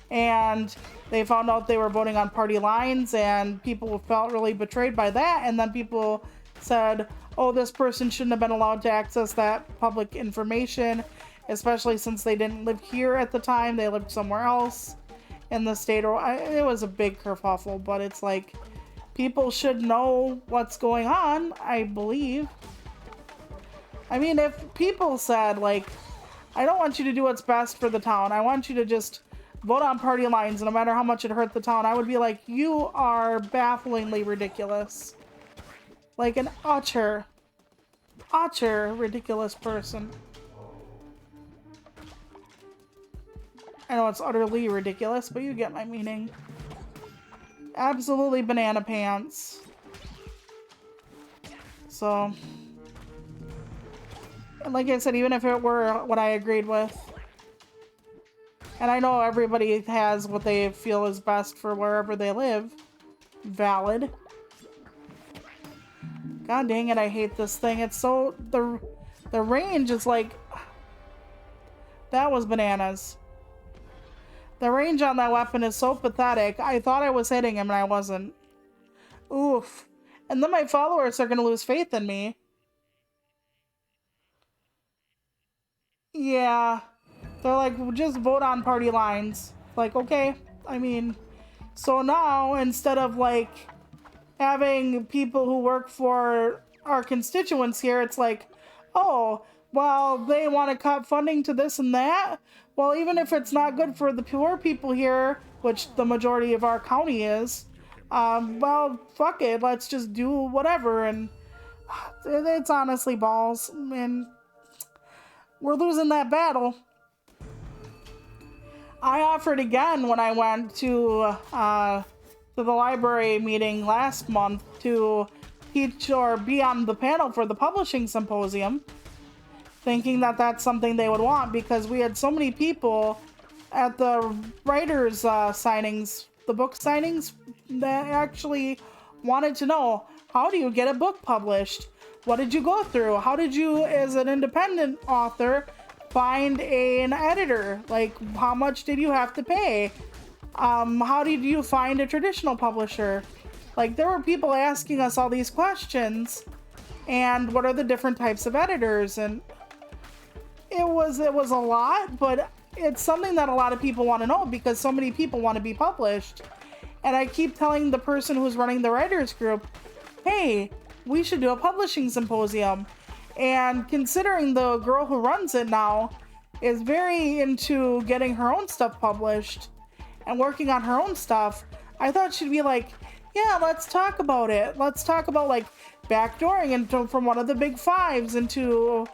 And they found out they were voting on party lines, and people felt really betrayed by that. And then people said, oh, this person shouldn't have been allowed to access that public information, especially since they didn't live here at the time. They lived somewhere else in the state. It was a big kerfuffle, but it's like, people should know what's going on, I believe. I mean, if people said, like, I don't want you to do what's best for the town, I want you to just vote on party lines, no matter how much it hurt the town, I would be like, you are bafflingly ridiculous. Like an utter ridiculous person. I know it's utterly ridiculous, but you get my meaning. Absolutely banana pants. So, and like I said, even if it were what I agreed with, and I know everybody has what they feel is best for wherever they live. Valid. God dang it, I hate this thing. It's so... The range is like... That was bananas. The range on that weapon is so pathetic. I thought I was hitting him and I wasn't. Oof. And then my followers are going to lose faith in me. Yeah. They're like, just vote on party lines. Like, okay. I mean, so now instead of like having people who work for our constituents here, it's like, oh, well, they want to cut funding to this and that. Well, even if it's not good for the poor people here, which the majority of our county is, well, fuck it. Let's just do whatever. And it's honestly balls. And we're losing that battle. I offered again when I went to the library meeting last month to teach or be on the panel for the publishing symposium, thinking that that's something they would want because we had so many people at the writers' signings, the book signings, that actually wanted to know, how do you get a book published? What did you go through? How did you, as an independent author, find an editor? Like, how much did you have to pay? How did you find a traditional publisher? Like, there were people asking us all these questions, and what are the different types of editors? And it was a lot, but it's something that a lot of people want to know because so many people want to be published. And I keep telling the person who's running the writers group, hey, we should do a publishing symposium. And considering the girl who runs it now is very into getting her own stuff published and working on her own stuff, I thought she'd be like, yeah, let's talk about it. Let's talk about like backdooring into from one of the big fives into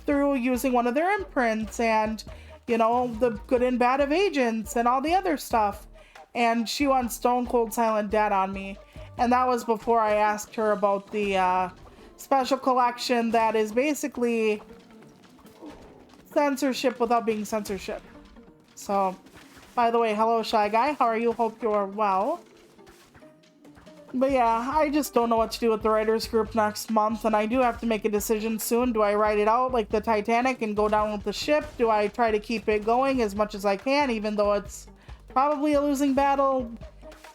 through using one of their imprints and, you know, the good and bad of agents and all the other stuff. And she went stone cold silent dead on me. And that was before I asked her about the special collection that is basically censorship without being censorship. So, by the way, hello, Shy Guy. How are you? Hope you're well. But yeah, I just don't know what to do with the writers group next month, and I do have to make a decision soon. Do I ride it out like the Titanic and go down with the ship? Do I try to keep it going as much as I can, even though it's probably a losing battle?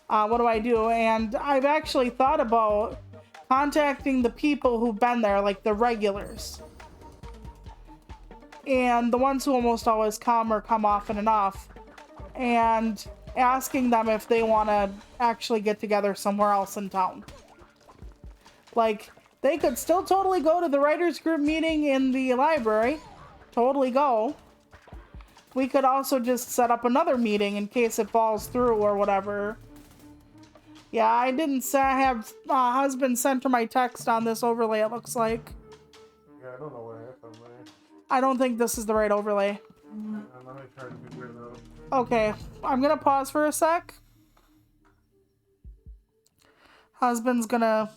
What do I do? And I've actually thought about contacting the people who've been there, like the regulars. And the ones who almost always come or come often enough. And asking them if they want to actually get together somewhere else in town. Like, they could still totally go to the writers group meeting in the library. Totally go. We could also just set up another meeting in case it falls through or whatever. Yeah, I didn't say I have husband sent her my text on this overlay, it looks like. Yeah, I don't know what happened there. I don't think this is the right overlay. Let me try to figure it out. Okay, I'm gonna pause for a sec. Husband's gonna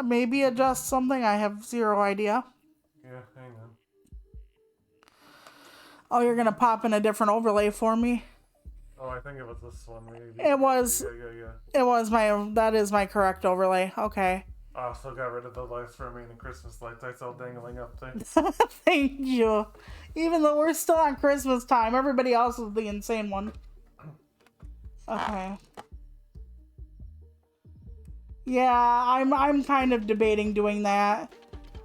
maybe adjust something. I have zero idea. Yeah, hang on. Oh, you're gonna pop in a different overlay for me? Oh, I think it was this one. Maybe. It was. Yeah. It was that is my correct overlay. Okay. I also got rid of the lights for me and the Christmas lights I saw dangling up there. Thank you. Even though we're still on Christmas time, everybody else is the insane one. Okay. Yeah, I'm kind of debating doing that.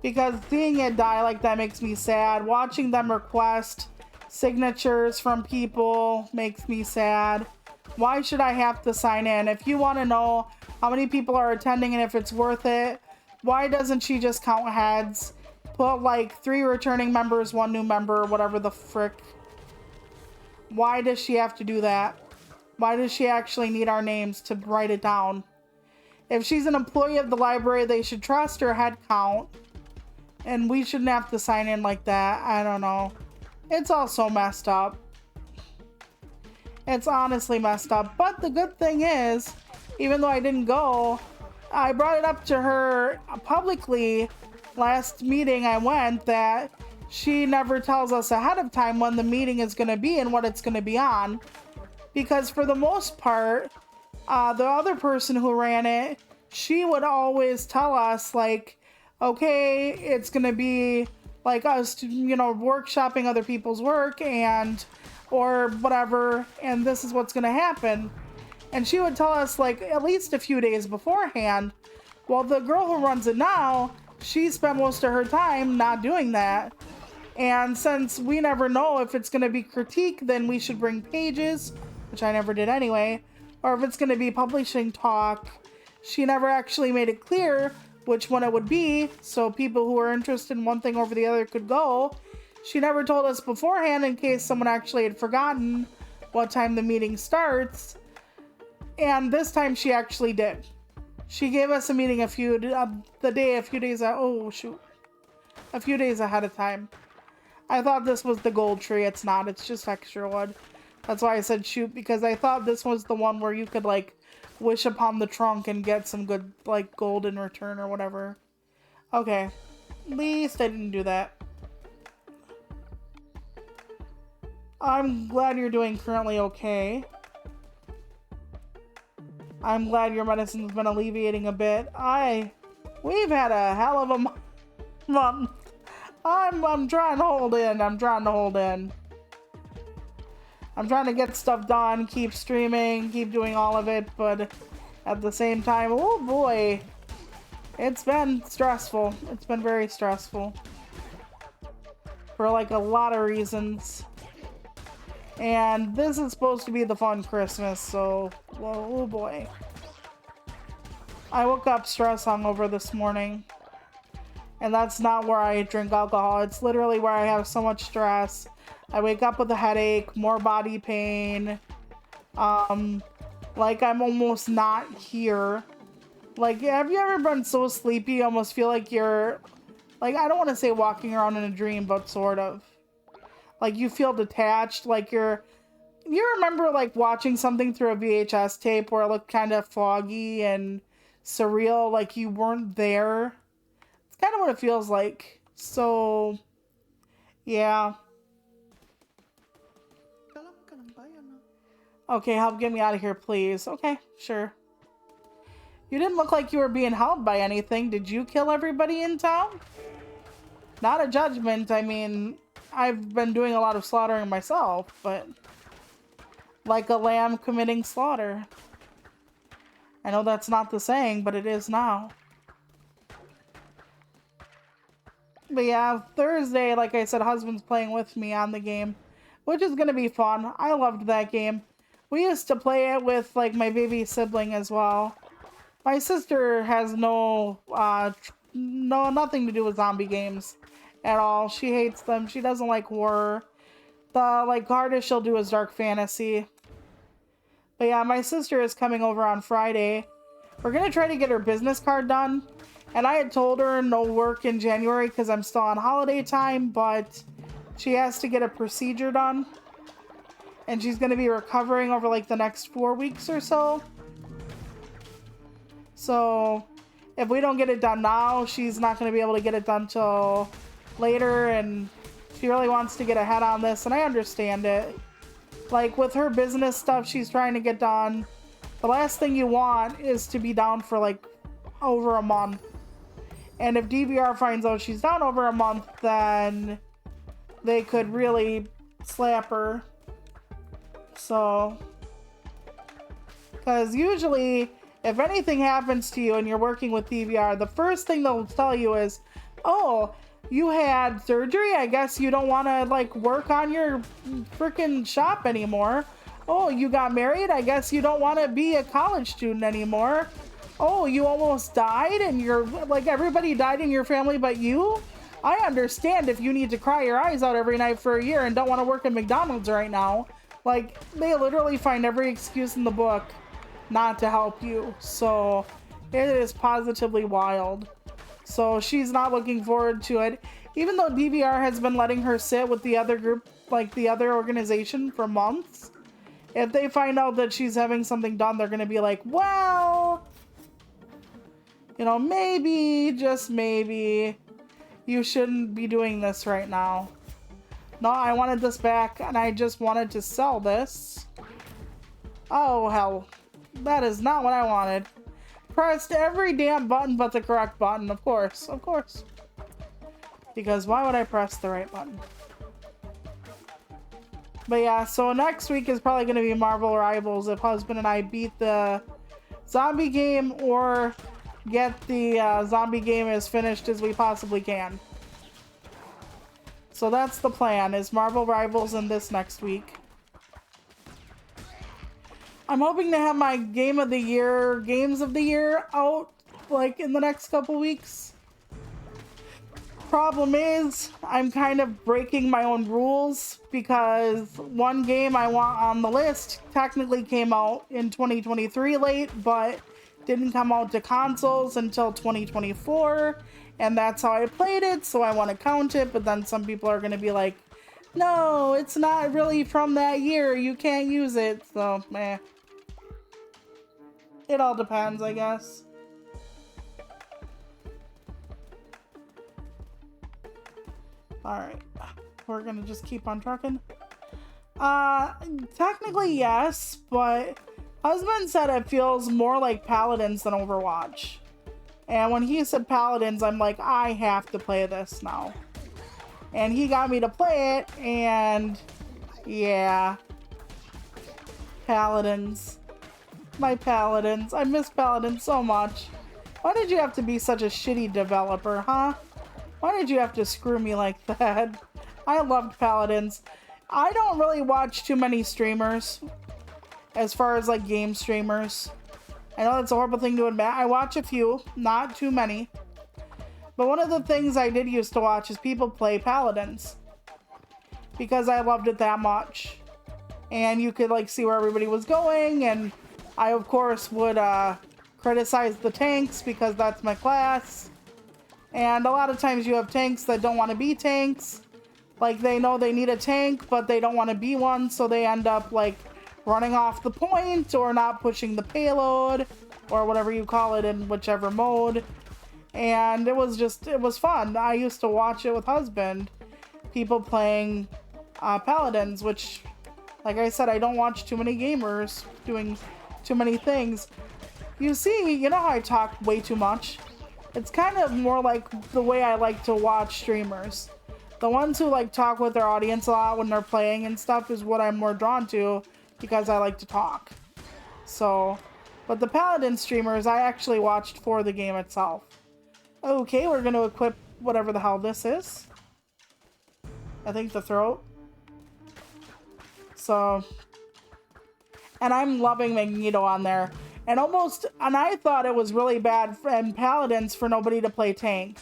Because seeing it die like that makes me sad. Watching them request signatures from people makes me sad. Why should I have to sign in? If you want to know how many people are attending and if it's worth it, why doesn't she just count heads? Put like 3 returning members, 1 new member, whatever the frick. Why does she have to do that? Why does she actually need our names to write it down? If she's an employee of the library, they should trust her head count. And we shouldn't have to sign in like that. I don't know. It's all so messed up. It's honestly messed up. But the good thing is, even though I didn't go, I brought it up to her publicly last meeting I went that she never tells us ahead of time when the meeting is going to be and what it's going to be on. Because for the most part, the other person who ran it, she would always tell us, like, okay, it's going to be like us, you know, workshopping other people's work and or whatever, and this is what's going to happen. And she would tell us like at least a few days beforehand. Well, the girl who runs it now, she spent most of her time not doing that. And since we never know if it's going to be critique, then we should bring pages, which I never did anyway, or if it's going to be publishing talk. She never actually made it clear which one it would be, so people who are interested in one thing over the other could go. She never told us beforehand in case someone actually had forgotten what time the meeting starts. And this time she actually did. She gave us a meeting a few days ahead of time. I thought this was the gold tree. It's not. It's just extra wood. That's why I said shoot, because I thought this was the one where you could like wish upon the trunk and get some good like gold in return or whatever. Okay. At least I didn't do that. I'm glad you're doing currently okay. I'm glad your medicine's been alleviating a bit. We've had a hell of a month. I'm trying to hold in. I'm trying to hold in. I'm trying to get stuff done, keep streaming, keep doing all of it, but at the same time, oh boy, it's been stressful. It's been very stressful. For like a lot of reasons. And this is supposed to be the fun Christmas, so, well, oh boy. I woke up stress hungover this morning. And that's not where I drink alcohol. It's literally where I have so much stress. I wake up with a headache, more body pain. Like I'm almost not here. Like, have you ever been so sleepy you almost feel like you're, like, I don't want to say walking around in a dream, but sort of. Like you feel detached, like you remember like watching something through a VHS tape where it looked kind of foggy and surreal, like you weren't there. It's kind of what it feels like. So, yeah. Okay, help get me out of here, please. Okay, sure. You didn't look like you were being held by anything. Did you kill everybody in town? Not a judgment. I mean, I've been doing a lot of slaughtering myself, but like a lamb committing slaughter. I know that's not the saying, but it is now. But yeah, Thursday, like I said, husband's playing with me on the game, which is going to be fun. I loved that game. We used to play it with like my baby sibling as well. My sister has nothing to do with zombie games at all. She hates them. She doesn't like horror. The like hardest she'll do is dark fantasy. But yeah, my sister is coming over on Friday. We're gonna try to get her business card done. And I had told her no work in January because I'm still on holiday time, but she has to get a procedure done. And she's gonna be recovering over like the next 4 weeks or so. So if we don't get it done now, she's not gonna be able to get it done till later, and she really wants to get ahead on this, and I understand it. Like with her business stuff she's trying to get done, the last thing you want is to be down for like over a month. And if DVR finds out she's down over a month, then they could really slap her. So, because usually if anything happens to you and you're working with DVR, the first thing they'll tell you is, oh, you had surgery? I guess you don't want to like work on your freaking shop anymore. Oh, you got married? I guess you don't want to be a college student anymore. Oh, you almost died and you're like everybody died in your family but you? I understand if you need to cry your eyes out every night for a year and don't want to work at McDonald's right now. Like, they literally find every excuse in the book not to help you. So, it is positively wild. So, she's not looking forward to it. Even though DVR has been letting her sit with the other group, like the other organization, for months. If they find out that she's having something done, they're going to be like, well, you know, maybe, just maybe, you shouldn't be doing this right now. No, I wanted this back, and I just wanted to sell this. Oh, hell. That is not what I wanted. Pressed every damn button but the correct button, of course. Of course. Because why would I press the right button? But yeah, so next week is probably going to be Marvel Rivals if husband and I beat the zombie game or get the zombie game as finished as we possibly can. So that's the plan, is Marvel Rivals in this next week. I'm hoping to have my Games of the Year out, like, in the next couple weeks. Problem is, I'm kind of breaking my own rules, because one game I want on the list technically came out in 2023 late, but didn't come out to consoles until 2024. And that's how I played it, so I want to count it, but then some people are going to be like, no, it's not really from that year, you can't use it, so, meh. It all depends, I guess. Alright, we're going to just keep on trucking. Uh, Technically yes, but husband said it feels more like Paladins than Overwatch. And when he said Paladins, I'm like, I have to play this now. And he got me to play it, and yeah. Paladins. My Paladins. I miss Paladins so much. Why did you have to be such a shitty developer, huh? Why did you have to screw me like that? I loved Paladins. I don't really watch too many streamers as far as like game streamers. I know that's a horrible thing to admit. I watch a few, not too many. But one of the things I did used to watch is people play Paladins. Because I loved it that much. And you could like see where everybody was going, and I of course would criticize the tanks because that's my class. And a lot of times you have tanks that don't want to be tanks. Like they know they need a tank, but they don't want to be one, so they end up like running off the point or not pushing the payload or whatever you call it in whichever mode. And it was fun. I used to watch it with husband, people playing Paladins, which, like I said, I don't watch too many gamers doing too many things. You see, you know how I talk way too much? It's kind of more like the way I like to watch streamers. The ones who like talk with their audience a lot when they're playing and stuff is what I'm more drawn to because I like to talk. So, but the Paladin streamers I actually watched for the game itself. Okay, we're going to equip whatever the hell this is. I think the throat. So, and I'm loving Magneto on there. And I thought it was really bad in Paladins for nobody to play tank.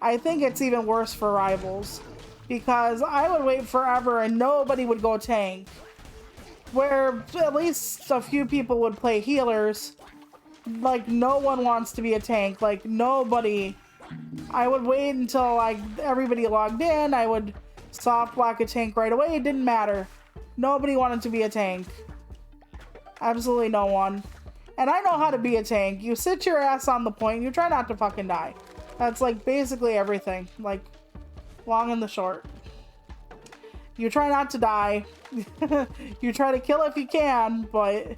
I think it's even worse for Rivals. Because I would wait forever and nobody would go tank. Where at least a few people would play healers. Like, no one wants to be a tank. Like, nobody. I would wait until like everybody logged in. I would soft block a tank right away. It didn't matter. Nobody wanted to be a tank. Absolutely no one. And I know how to be a tank. You sit your ass on the point. You try not to fucking die. That's like basically everything. Like, long and the short. You try not to die. You try to kill if you can, but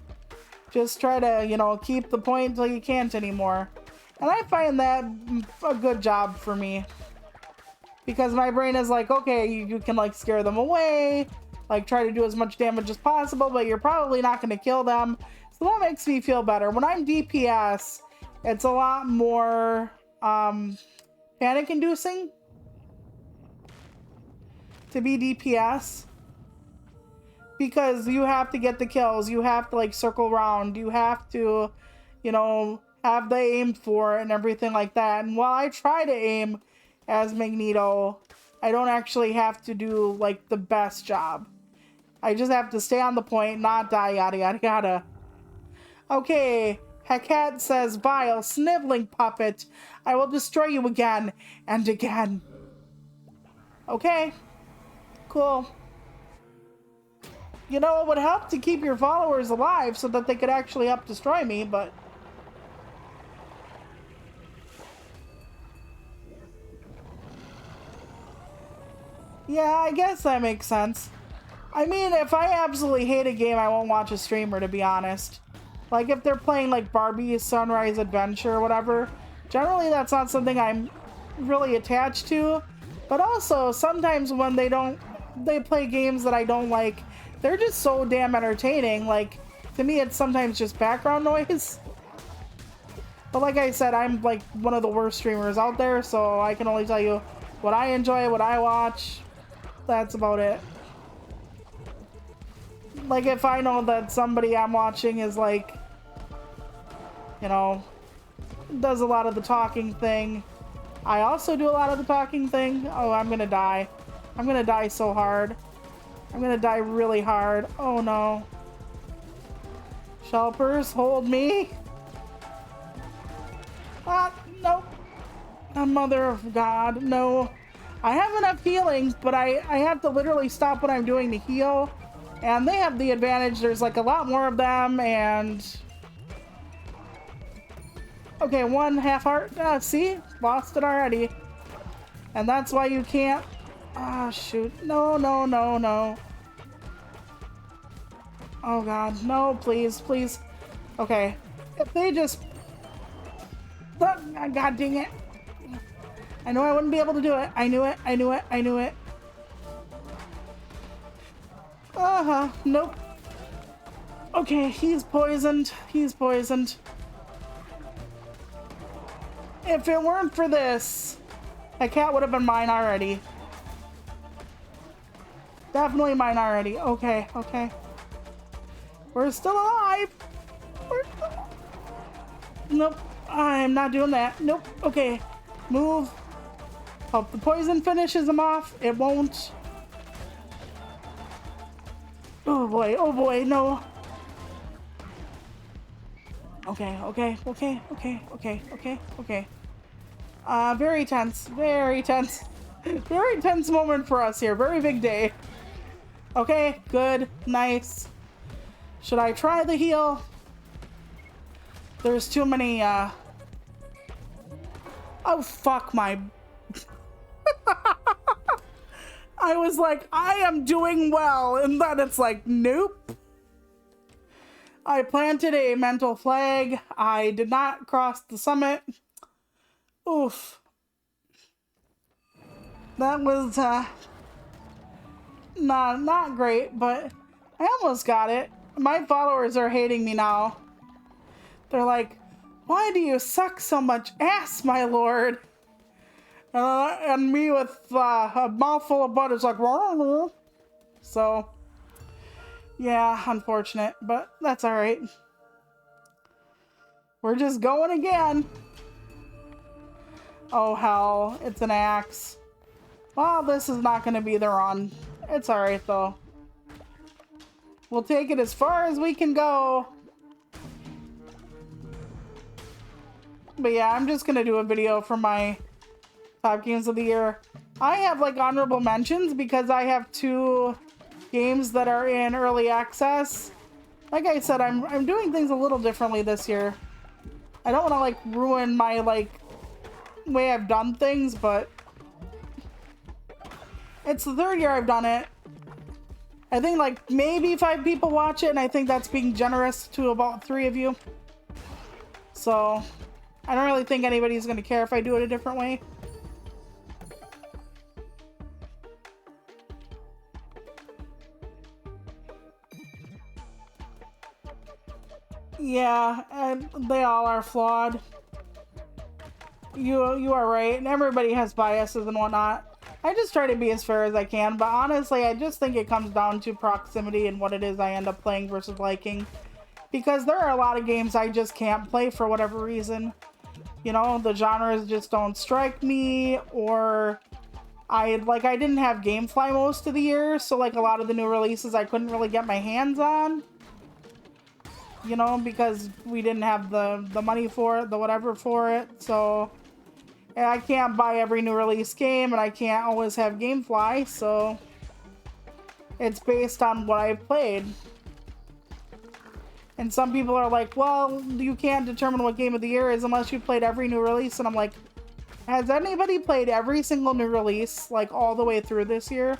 just try to, you know, keep the point until you can't anymore. And I find that a good job for me. Because my brain is like, okay, you can like scare them away. Like try to do as much damage as possible, but you're probably not going to kill them. So that makes me feel better. When I'm DPS, it's a lot more panic inducing to be DPS. Because you have to get the kills. You have to like circle around. You have to, you know, have the aim for it and everything like that. And while I try to aim as Magneto, I don't actually have to do like the best job. I just have to stay on the point, not die, yada yada yada. Okay, Heket says, vile, sniveling puppet, I will destroy you again and again. Okay, cool. You know, it would help to keep your followers alive so that they could actually help destroy me, but... yeah, I guess that makes sense. I mean, if I absolutely hate a game, I won't watch a streamer, to be honest. Like, if they're playing, like, Barbie's Sunrise Adventure or whatever, generally that's not something I'm really attached to. But also, sometimes when they play games that I don't like, they're just so damn entertaining. Like, to me, it's sometimes just background noise. But like I said, I'm, like, one of the worst streamers out there, so I can only tell you what I enjoy, what I watch. That's about it. Like, if I know that somebody I'm watching is, like, you know, does a lot of the talking thing, I also do a lot of the talking thing. Oh, I'm gonna die. I'm gonna die so hard. I'm gonna die really hard. Oh, no. Shelpers, hold me. Ah, nope. Oh, mother of God, no. I have enough healing, but I have to literally stop what I'm doing to heal. And they have the advantage, there's like a lot more of them, and... okay, 1 half heart. See? Lost it already. And that's why you can't... ah, shoot. No, no, no, no. Oh god, no, please, please. Okay, if they just... Oh, god dang it. I know I wouldn't be able to do it. I knew it, I knew it, I knew it. Uh-huh, nope. Okay, he's poisoned. He's poisoned. If it weren't for this, that cat would have been mine already. Definitely mine already. Okay, okay. We're still alive. We're still... Nope, I'm not doing that. Nope, okay. Move. Hope the poison finishes him off. It won't. Oh boy, no. Okay, okay, okay, okay, okay, okay, okay. Very tense, very tense. Very tense moment for us here. Very big day. Okay, good, nice. Should I try the heal? There's too many, oh, fuck my... I was like, I am doing well, and then it's like, nope. I planted a mental flag. I did not cross the summit. Oof. That was, not great, but I almost got it. My followers are hating me now. They're like, why do you suck so much ass, my lord? And me with a mouthful of butt is like, wah. So, yeah, unfortunate, but that's all right. We're just going again. Oh, hell, it's an axe. Well, this is not going to be the run. It's all right, though. We'll take it as far as we can go. But yeah, I'm just going to do a video for my top games of the year. I have like honorable mentions because I have 2 games that are in early access. Like I said, I'm doing things a little differently this year. I don't want to like ruin my like way I've done things, but it's the 3rd year I've done it. I think like maybe 5 people watch it, and I think that's being generous to about 3 of you. So I don't really think anybody's gonna care if I do it a different way. Yeah, and they all are flawed. You are right, and everybody has biases and whatnot. I just try to be as fair as I can, but honestly, I just think it comes down to proximity and what it is I end up playing versus liking. Because there are a lot of games I just can't play for whatever reason. You know, the genres just don't strike me, or I didn't have GameFly most of the year, so like a lot of the new releases I couldn't really get my hands on. You know, because we didn't have the money for it, the whatever for it, so and I can't buy every new release game, and I can't always have GameFly, so it's based on what I've played. And some people are like, well, you can't determine what game of the year is unless you played every new release, and I'm like, has anybody played every single new release, like all the way through this year?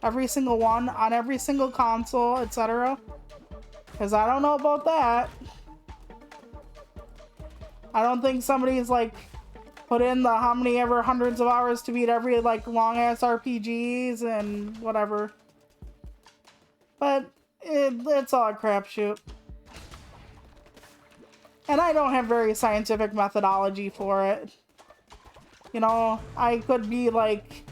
Every single one, on every single console, etc.? Because I don't know about that. I don't think somebody's like put in the how many ever hundreds of hours to beat every like long ass RPGs and whatever. But it's all a crapshoot. And I don't have very scientific methodology for it. You know, I could be like,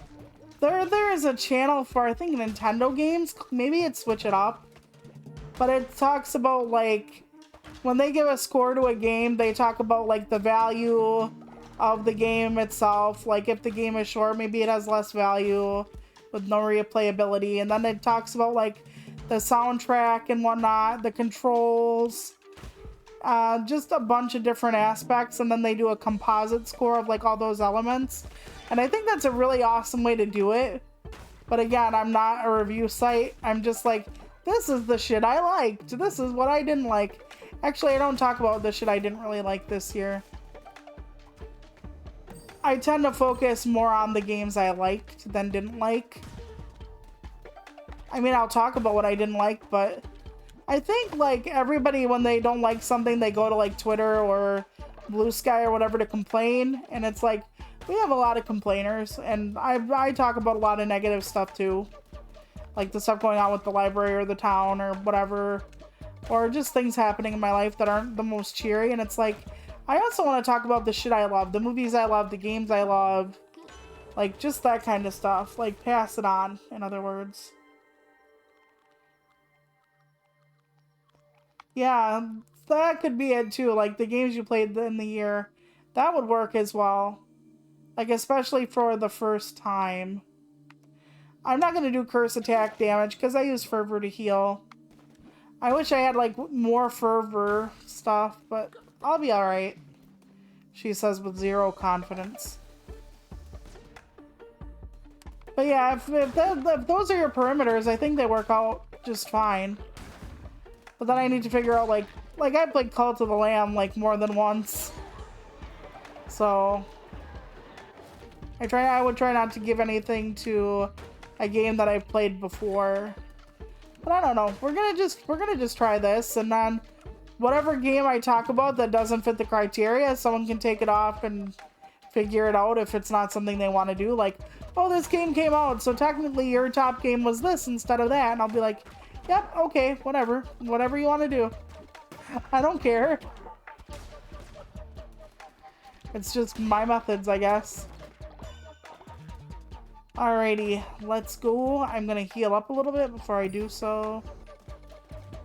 there is a channel for I think Nintendo games. Maybe it's Switch It Up. But it talks about like when they give a score to a game, they talk about like the value of the game itself. Like if the game is short, maybe it has less value with no replayability. And then it talks about like the soundtrack and whatnot, the controls, just a bunch of different aspects. And then they do a composite score of like all those elements. And I think that's a really awesome way to do it. But again, I'm not a review site. I'm just like, this is the shit I liked. This is what I didn't like. Actually, I don't talk about the shit I didn't really like this year. I tend to focus more on the games I liked than didn't like. I mean, I'll talk about what I didn't like, but I think like everybody, when they don't like something, they go to like Twitter or Blue Sky or whatever to complain, and it's like we have a lot of complainers, and I talk about a lot of negative stuff too, like the stuff going on with the library or the town or whatever, or just things happening in my life that aren't the most cheery. And it's like I also want to talk about the shit I love, the movies I love, the games I love, like just that kind of stuff. Like pass it on, in other words. Yeah, that could be it too. Like the games you played in the year, that would work as well. Like especially for the first time. I'm not gonna do curse attack damage because I use fervor to heal. I wish I had like more fervor stuff, but I'll be alright. She says with 0 confidence. But yeah, if those are your perimeters, I think they work out just fine. But then I need to figure out like I played Cult of the Lamb like more than once. So I would try not to give anything to a game that I've played before. But I don't know. We're gonna just try this, and then whatever game I talk about that doesn't fit the criteria, someone can take it off and figure it out if it's not something they want to do. Like, oh, this game came out, so technically your top game was this instead of that. And I'll be like, yep, okay, whatever. Whatever you want to do. I don't care. It's just my methods, I guess. Alrighty, let's go. I'm gonna heal up a little bit before I do so.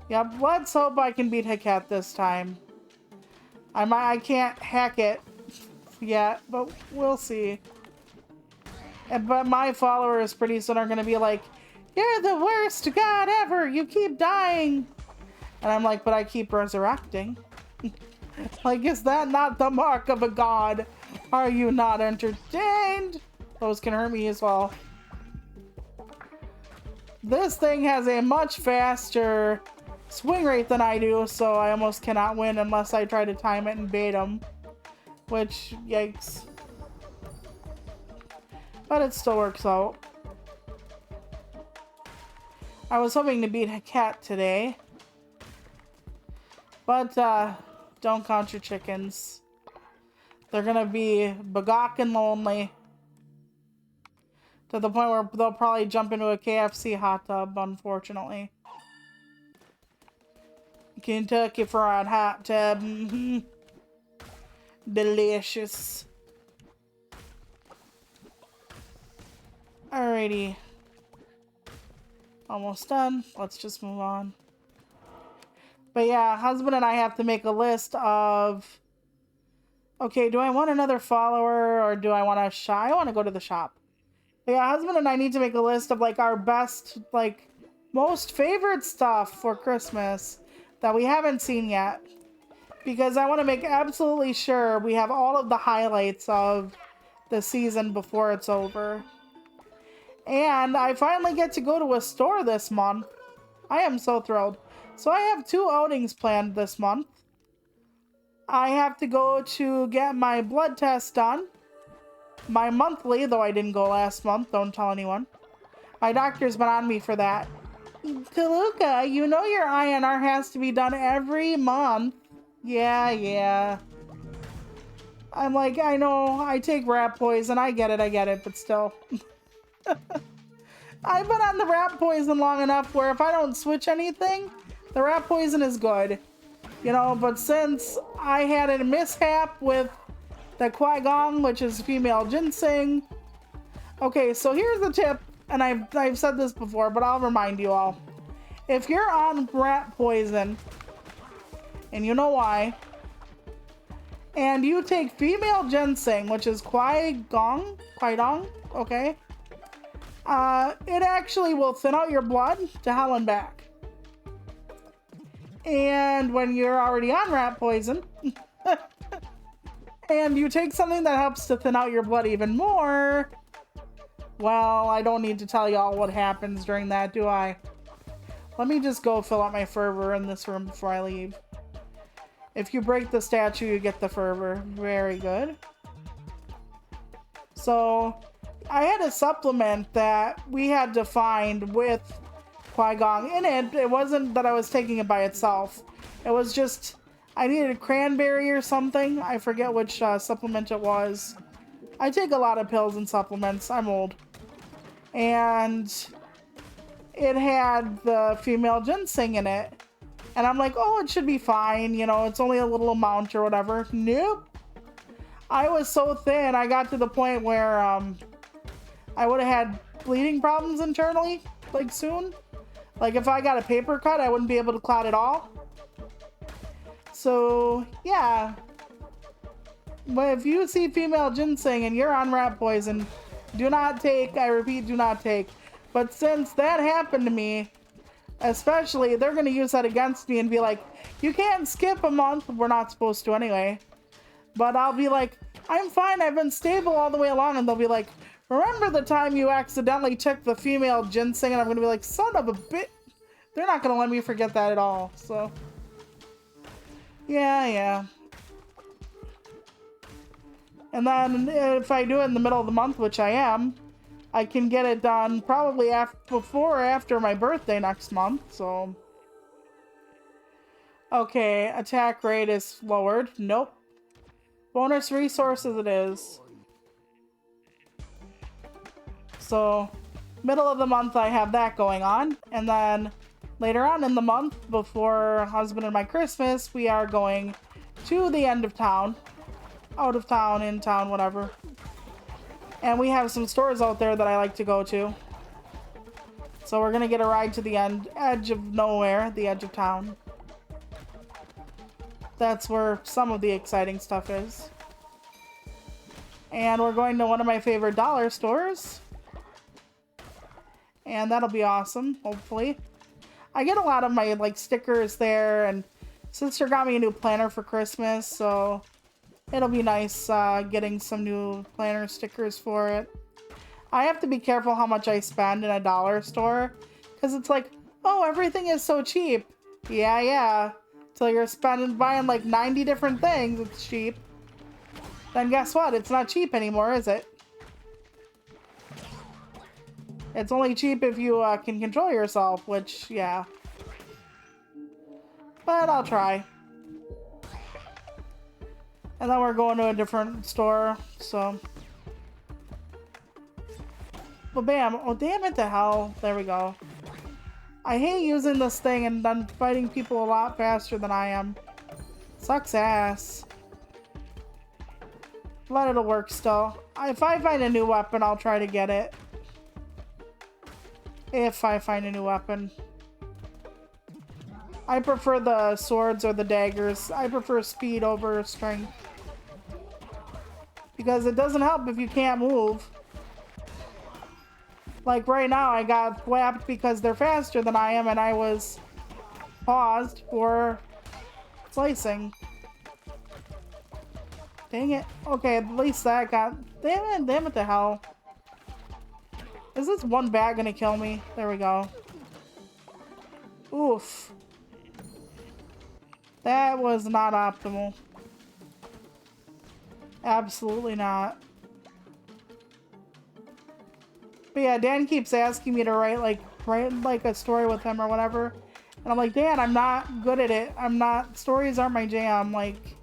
Yep, let's hope I can beat Heket this time. I can't hack it yet, but we'll see. But my followers pretty soon are gonna be like, "You're the worst god ever! You keep dying!" And I'm like, "But I keep resurrecting." Like, is that not the mark of a god? Are you not entertained? Those can hurt me as well. This thing has a much faster swing rate than I do, so I almost cannot win unless I try to time it and bait him. Which, yikes. But it still works out. I was hoping to beat a cat today. But, don't count your chickens. They're gonna be begawking lonely. To the point where they'll probably jump into a KFC hot tub, unfortunately. Kentucky Fried Hot Tub. Mm-hmm. Delicious. Alrighty. Almost done. Let's just move on. But yeah, husband and I have to make a list of... Okay, do I want another follower or do I want to shop? I want to go to the shop. But yeah, husband and I need to make a list of like our best, like most favorite stuff for Christmas that we haven't seen yet. Because I want to make absolutely sure we have all of the highlights of the season before it's over. And I finally get to go to a store this month. I am so thrilled. So I have 2 outings planned this month. I have to go to get my blood test done. My monthly, though I didn't go last month. Don't tell anyone. My doctor's been on me for that. Kaluka, you know your INR has to be done every month. Yeah. I'm like, I know, I take rat poison. I get it, but still. I've been on the rat poison long enough where if I don't switch anything, the rat poison is good. You know, but since I had a mishap with the Qui-Gong, which is female ginseng. Okay, so here's the tip, and I've said this before, but I'll remind you all. If you're on rat poison, and you know why, and you take female ginseng, which is Qui-Gong, okay? It actually will thin out your blood to hell and back. And when you're already on rat poison, and you take something that helps to thin out your blood even more, well, I don't need to tell y'all what happens during that, do I? Let me just go fill out my fervor in this room before I leave. If you break the statue, you get the fervor. Very good. So, I had a supplement that we had to find with Qui-Gon in it. It wasn't that I was taking it by itself. It was just I needed cranberry or something. I forget which supplement it was. I take a lot of pills and supplements. I'm old. And it had the female ginseng in it. And I'm like, oh, it should be fine. You know, it's only a little amount or whatever. Nope. I was so thin, I got to the point where I would have had bleeding problems internally, like soon. Like if I got a paper cut, I wouldn't be able to clot at all. So, yeah. But if you see female ginseng and you're on rat poison, do not take, I repeat, do not take. But since that happened to me, especially, they're going to use that against me and be like, you can't skip a month. We're not supposed to anyway. But I'll be like, I'm fine. I've been stable all the way along. And they'll be like, remember the time you accidentally took the female ginseng? And I'm going to be like, son of a bitch. They're not going to let me forget that at all. So, yeah. And then if I do it in the middle of the month, which I am, I can get it done probably before or after my birthday next month, so. Okay, attack rate is lowered. Nope. Bonus resources it is. So, middle of the month I have that going on. And then later on in the month, before husband and my Christmas, we are going to the end of town. Out of town, in town, whatever. And we have some stores out there that I like to go to. So we're going to get a ride to the edge of nowhere, the edge of town. That's where some of the exciting stuff is. And we're going to one of my favorite dollar stores. And that'll be awesome, hopefully. I get a lot of my like stickers there, and sister got me a new planner for Christmas, so it'll be nice getting some new planner stickers for it. I have to be careful how much I spend in a dollar store, because it's like, oh, everything is so cheap. Yeah. Till you're buying like 90 different things, it's cheap. Then guess what? It's not cheap anymore, is it? It's only cheap if you can control yourself, which, yeah. But I'll try. And then we're going to a different store, so. But bam. Oh, damn it to hell. There we go. I hate using this thing and then fighting people a lot faster than I am. Sucks ass. But it'll work still. If I find a new weapon, I'll try to get it. If I find a new weapon. I prefer the swords or the daggers. I prefer speed over strength. Because it doesn't help if you can't move. Like right now, I got whacked because they're faster than I am, and I was paused for slicing. Dang it. Okay, at least that got... Damn it to hell. Is this one bat gonna kill me? There we go. Oof. That was not optimal. Absolutely not. But yeah, Dan keeps asking me to write like a story with him or whatever. And I'm like, Dan, I'm not good at it. Stories aren't my jam. Like,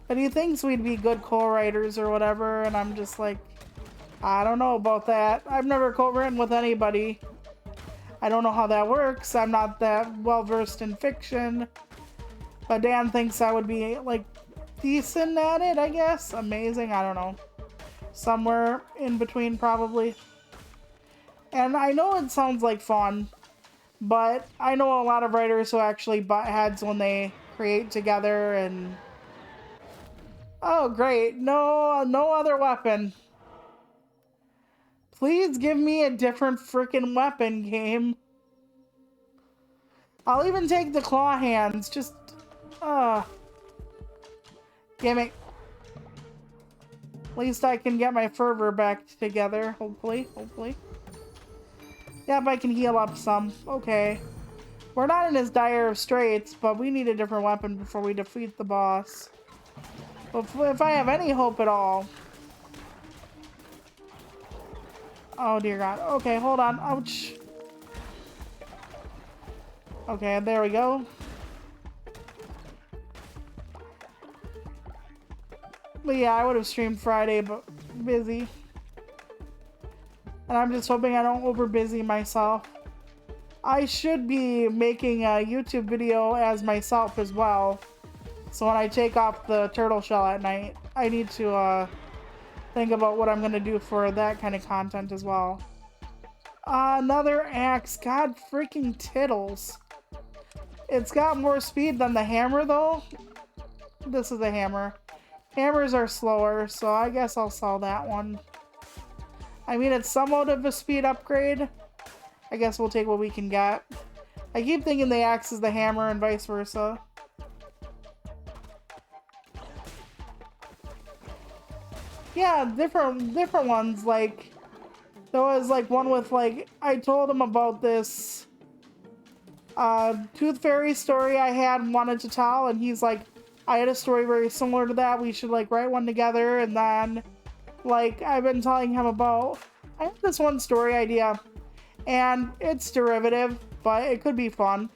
but he thinks we'd be good co-writers or whatever. And I'm just like, I don't know about that. I've never co-written with anybody. I don't know how that works. I'm not that well versed in fiction. But Dan thinks I would be like decent at it, I guess. Amazing. I don't know. Somewhere in between, probably. And I know it sounds like fun, but I know a lot of writers who actually butt heads when they create together, and oh great, no other weapon. Please give me a different freaking weapon, game. I'll even take the claw hands, just gimmick. At least I can get my fervor back together, hopefully. Yep, I can heal up some. Okay. We're not in as dire of straits, but we need a different weapon before we defeat the boss. If I have any hope at all. Oh dear God. Okay, hold on. Ouch. Okay, there we go. But yeah, I would have streamed Friday, but busy. And I'm just hoping I don't over busy myself. I should be making a YouTube video as myself as well. So when I take off the turtle shell at night, I need to think about what I'm going to do for that kind of content as well. Another axe. God freaking tittles. It's got more speed than the hammer though. This is a hammer. Hammers are slower, so I guess I'll sell that one. I mean, it's somewhat of a speed upgrade. I guess we'll take what we can get. I keep thinking the axe is the hammer and vice versa. Yeah, different ones. Like, there was like one with like, I told him about this Tooth Fairy story I had and wanted to tell, and he's like, I had a story very similar to that. We should like write one together. And then like I've been telling him about, I have this one story idea and it's derivative, but it could be fun.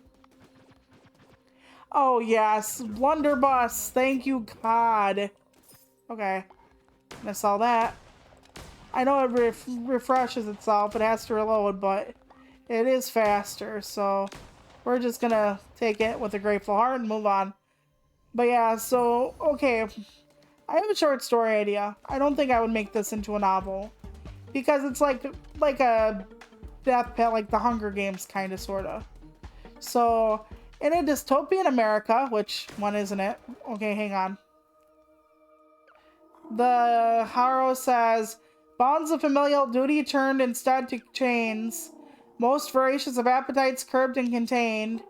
Oh yes, Blunderbuss. Thank you, God. Okay, I'm gonna sell that. I know it refreshes itself. It has to reload, but it is faster. So we're just gonna take it with a grateful heart and move on. But yeah, so, okay, I have a short story idea. I don't think I would make this into a novel. Because it's like a death pit, like the Hunger Games kind of, sort of. So, in a dystopian America, which one isn't it? Okay, hang on. The Haro says, bonds of familial duty turned instead to chains. Most voracious of appetites curbed and contained.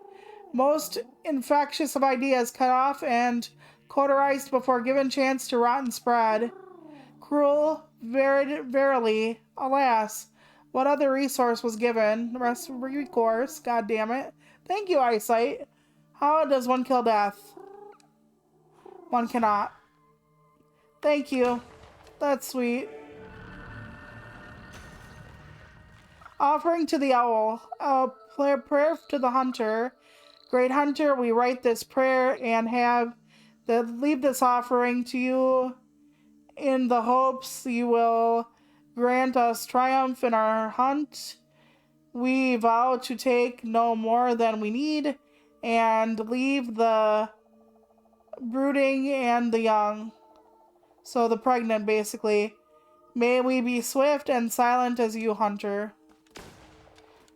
Most infectious of ideas cut off and cauterized before given chance to rot and spread. Cruel, verily, alas, what other resource was given? Recourse, god damn it. Thank you, eyesight. How does one kill death? One cannot. Thank you. That's sweet. Offering to the owl. A prayer to the hunter. Great hunter, we write this prayer and leave this offering to you in the hopes you will grant us triumph in our hunt. We vow to take no more than we need and leave the brooding and the young. So the pregnant, basically. May we be swift and silent as you, hunter.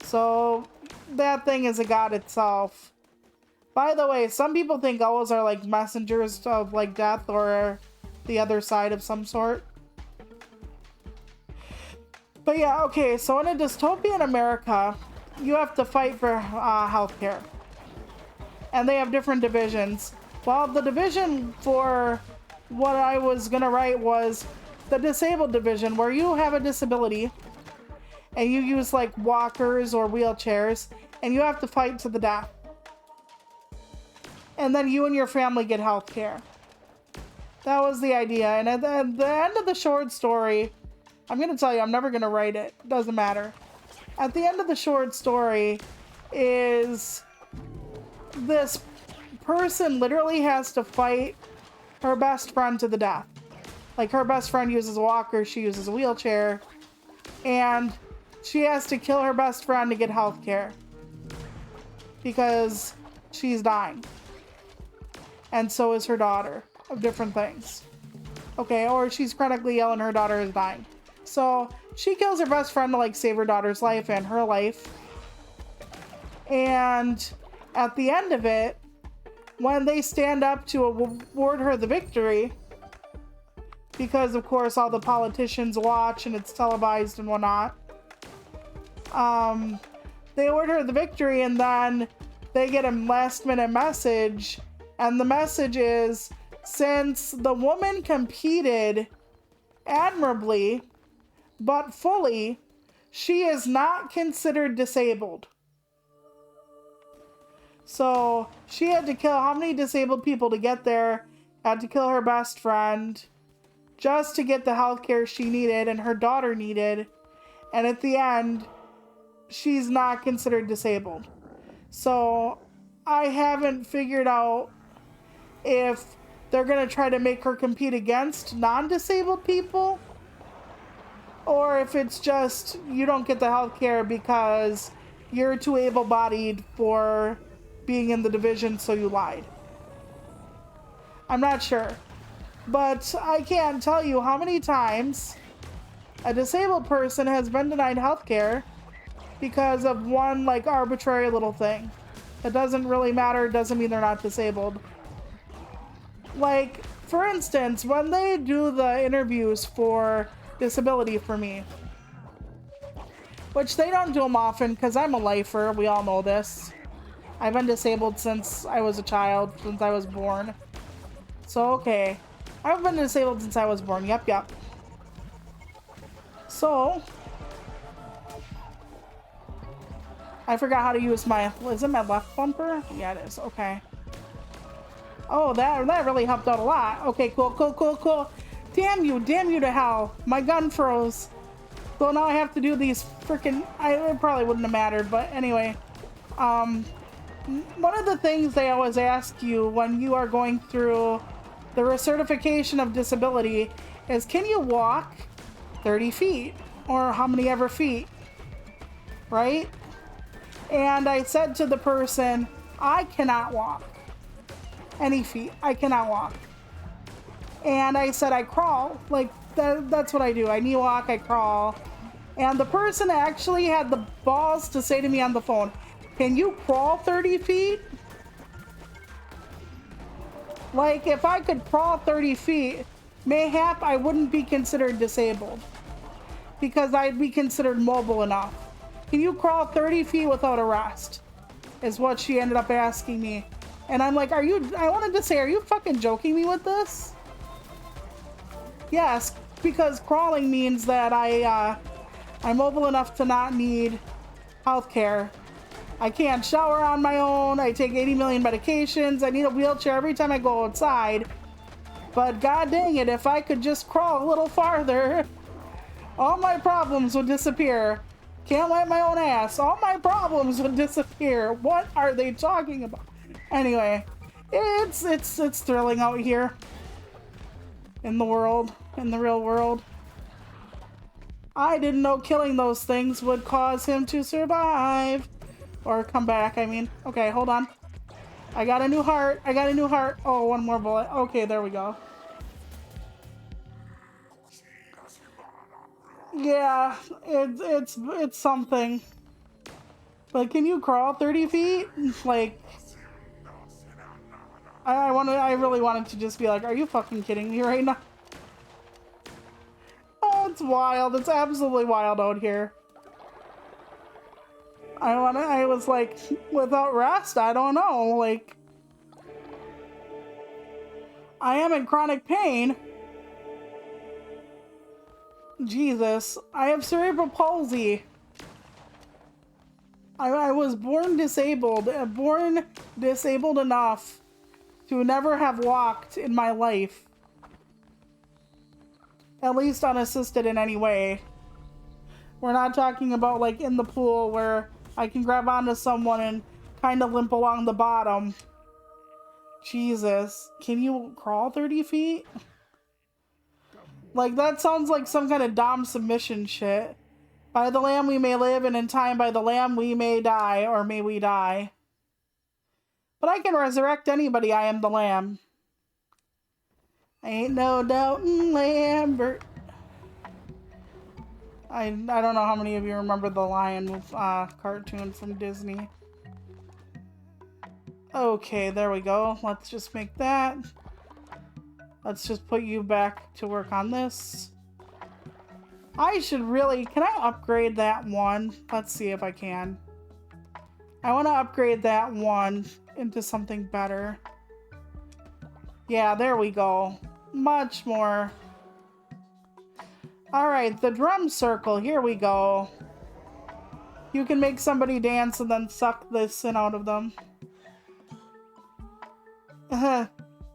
So that thing is a god itself. By the way, some people think owls are like messengers of like death or the other side of some sort. But yeah, okay, so in a dystopian America, you have to fight for healthcare. And they have different divisions. Well, the division for what I was gonna write was the disabled division, where you have a disability and you use like walkers or wheelchairs and you have to fight to the death. And then you and your family get health care. That was the idea. And at the end of the short story, I'm going to tell you, I'm never going to write it. Doesn't matter. At the end of the short story is this person literally has to fight her best friend to the death. Like, her best friend uses a walker, she uses a wheelchair. And she has to kill her best friend to get health care. Because she's dying. And so is her daughter, of different things. Okay, or she's chronically ill and her daughter is dying. So she kills her best friend to like save her daughter's life and her life. And at the end of it, when they stand up to award her the victory, because of course all the politicians watch and it's televised and whatnot, they award her the victory and then they get a last minute message. And the message is, since the woman competed admirably, but fully, she is not considered disabled. So she had to kill how many disabled people to get there, had to kill her best friend, just to get the healthcare she needed and her daughter needed. And at the end, she's not considered disabled. So I haven't figured out if they're going to try to make her compete against non-disabled people, or if it's just you don't get the health care because you're too able-bodied for being in the division, so you lied. I'm not sure. But I can't tell you how many times a disabled person has been denied health care because of one, like, arbitrary little thing. It doesn't really matter, doesn't mean they're not disabled. Like, for instance, when they do the interviews for disability for me, which they don't do them often because I'm a lifer, we all know this. I've been disabled since I was a child, since I was born. So, okay. I've been disabled since I was born. Yep. So, I forgot how to use my... Is it my left bumper? Yeah, it is. Okay. Oh, that really helped out a lot. Okay, cool. Damn you to hell. My gun froze. So now I have to do these freaking... It probably wouldn't have mattered, but anyway. One of the things they always ask you when you are going through the recertification of disability is, can you walk 30 feet? Or how many ever feet? Right? And I said to the person, I cannot walk any feet. I cannot walk. And I said, I crawl. Like, that's what I do. I knee walk, I crawl. And the person actually had the balls to say to me on the phone, can you crawl 30 feet? Like, if I could crawl 30 feet, mayhap I wouldn't be considered disabled. Because I'd be considered mobile enough. Can you crawl 30 feet without a rest? Is what she ended up asking me. And I'm like, I wanted to say, are you fucking joking me with this? Yes, because crawling means that I'm mobile enough to not need healthcare. I can't shower on my own. I take 80 million medications. I need a wheelchair every time I go outside. But god dang it, if I could just crawl a little farther, all my problems would disappear. Can't wipe my own ass. All my problems would disappear. What are they talking about? Anyway, it's thrilling out here. In the world. In the real world. I didn't know killing those things would cause him to survive. Or come back, I mean. Okay, hold on. I got a new heart. Oh, one more bullet. Okay, there we go. Yeah, it's something. But can you crawl 30 feet? Like, I really wanted to just be like, are you fucking kidding me right now? Oh, it's wild. It's absolutely wild out here. I was like, without rest, I don't know, like, I am in chronic pain. Jesus, I have cerebral palsy. I was born disabled enough to never have walked in my life. At least unassisted in any way. We're not talking about like in the pool where I can grab onto someone and kind of limp along the bottom. Jesus, can you crawl 30 feet? Like, that sounds like some kind of Dom submission shit. By the lamb we may live, and in time by the lamb we may die, or may we die. But I can resurrect anybody, I am the lamb. Ain't no doubting Lambert. I don't know how many of you remember the Lion cartoon from Disney. Okay, there we go. Let's just make that. Let's just put you back to work on this. I should really... Can I upgrade that one? Let's see if I can. I want to upgrade that one into something better. Yeah, there we go. Much more. Alright, the drum circle. Here we go. You can make somebody dance and then suck the sin out of them.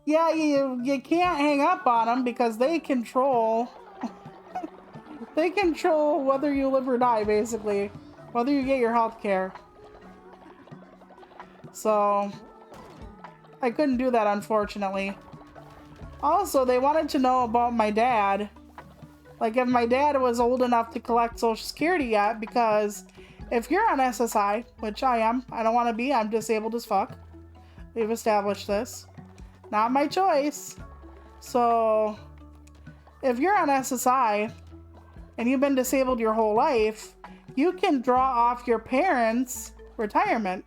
Yeah, you can't hang up on them because they control... they control whether you live or die, basically. Whether you get your health care. So I couldn't do that, unfortunately. Also, they wanted to know about my dad. Like, if my dad was old enough to collect Social Security yet, because if you're on SSI, which I am, I don't want to be, I'm disabled as fuck. We've established this. Not my choice. So, if you're on SSI and you've been disabled your whole life, you can draw off your parents' retirement.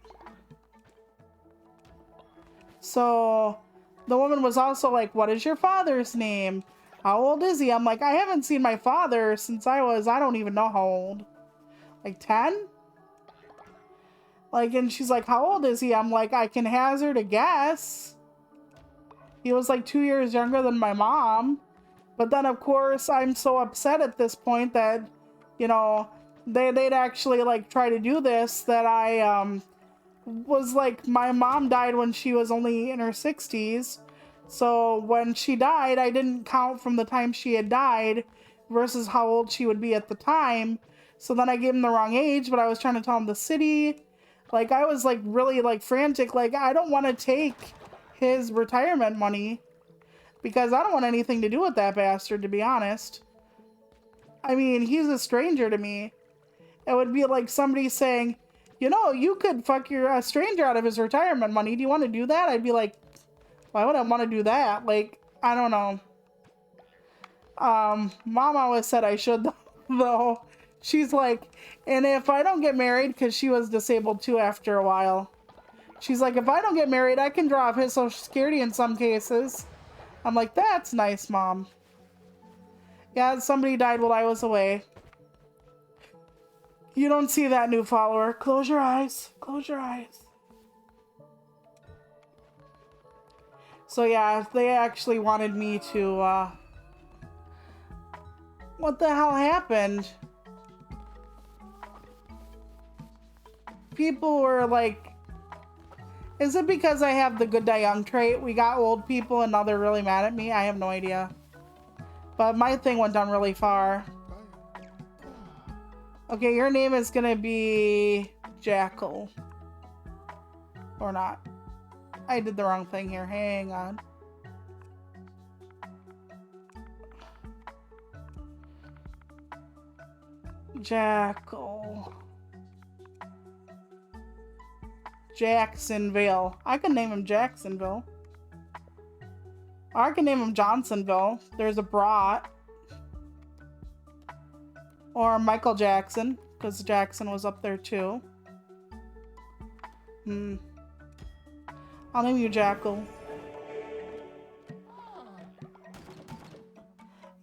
So, the woman was also like, what is your father's name? How old is he? I'm like, I haven't seen my father since I don't even know how old. Like 10? Like, and she's like, how old is he? I'm like, I can hazard a guess. He was like 2 years younger than my mom. But then, of course, I'm so upset at this point that, you know, they'd actually, like, try to do this that I, was like, my mom died when she was only in her 60s. So when she died, I didn't count from the time she had died versus how old she would be at the time. So then I gave him the wrong age, but I was trying to tell him the city. Like, I was, like, really, like, frantic. Like, I don't want to take his retirement money because I don't want anything to do with that bastard, to be honest. I mean, he's a stranger to me. It would be like somebody saying, you know, you could fuck a stranger out of his retirement money. Do you want to do that? I'd be like, why would I want to do that? Like, I don't know. Mom always said I should, though. She's like, and if I don't get married, because she was disabled too after a while. She's like, if I don't get married, I can draw off his Social Security in some cases. I'm like, that's nice, Mom. Yeah, somebody died while I was away. You don't see that, new follower. Close your eyes. Close your eyes. So yeah, they actually wanted me to, what the hell happened? People were like, is it because I have the good die young trait? We got old people and now they're really mad at me? I have no idea. But my thing went down really far. Okay, your name is gonna be Jackal. Or not. I did the wrong thing here. Hang on. Jackal. Jacksonville. I can name him Jacksonville. Or I can name him Johnsonville. There's a Brat. Or Michael Jackson, because Jackson was up there too. I'll name you Jackal.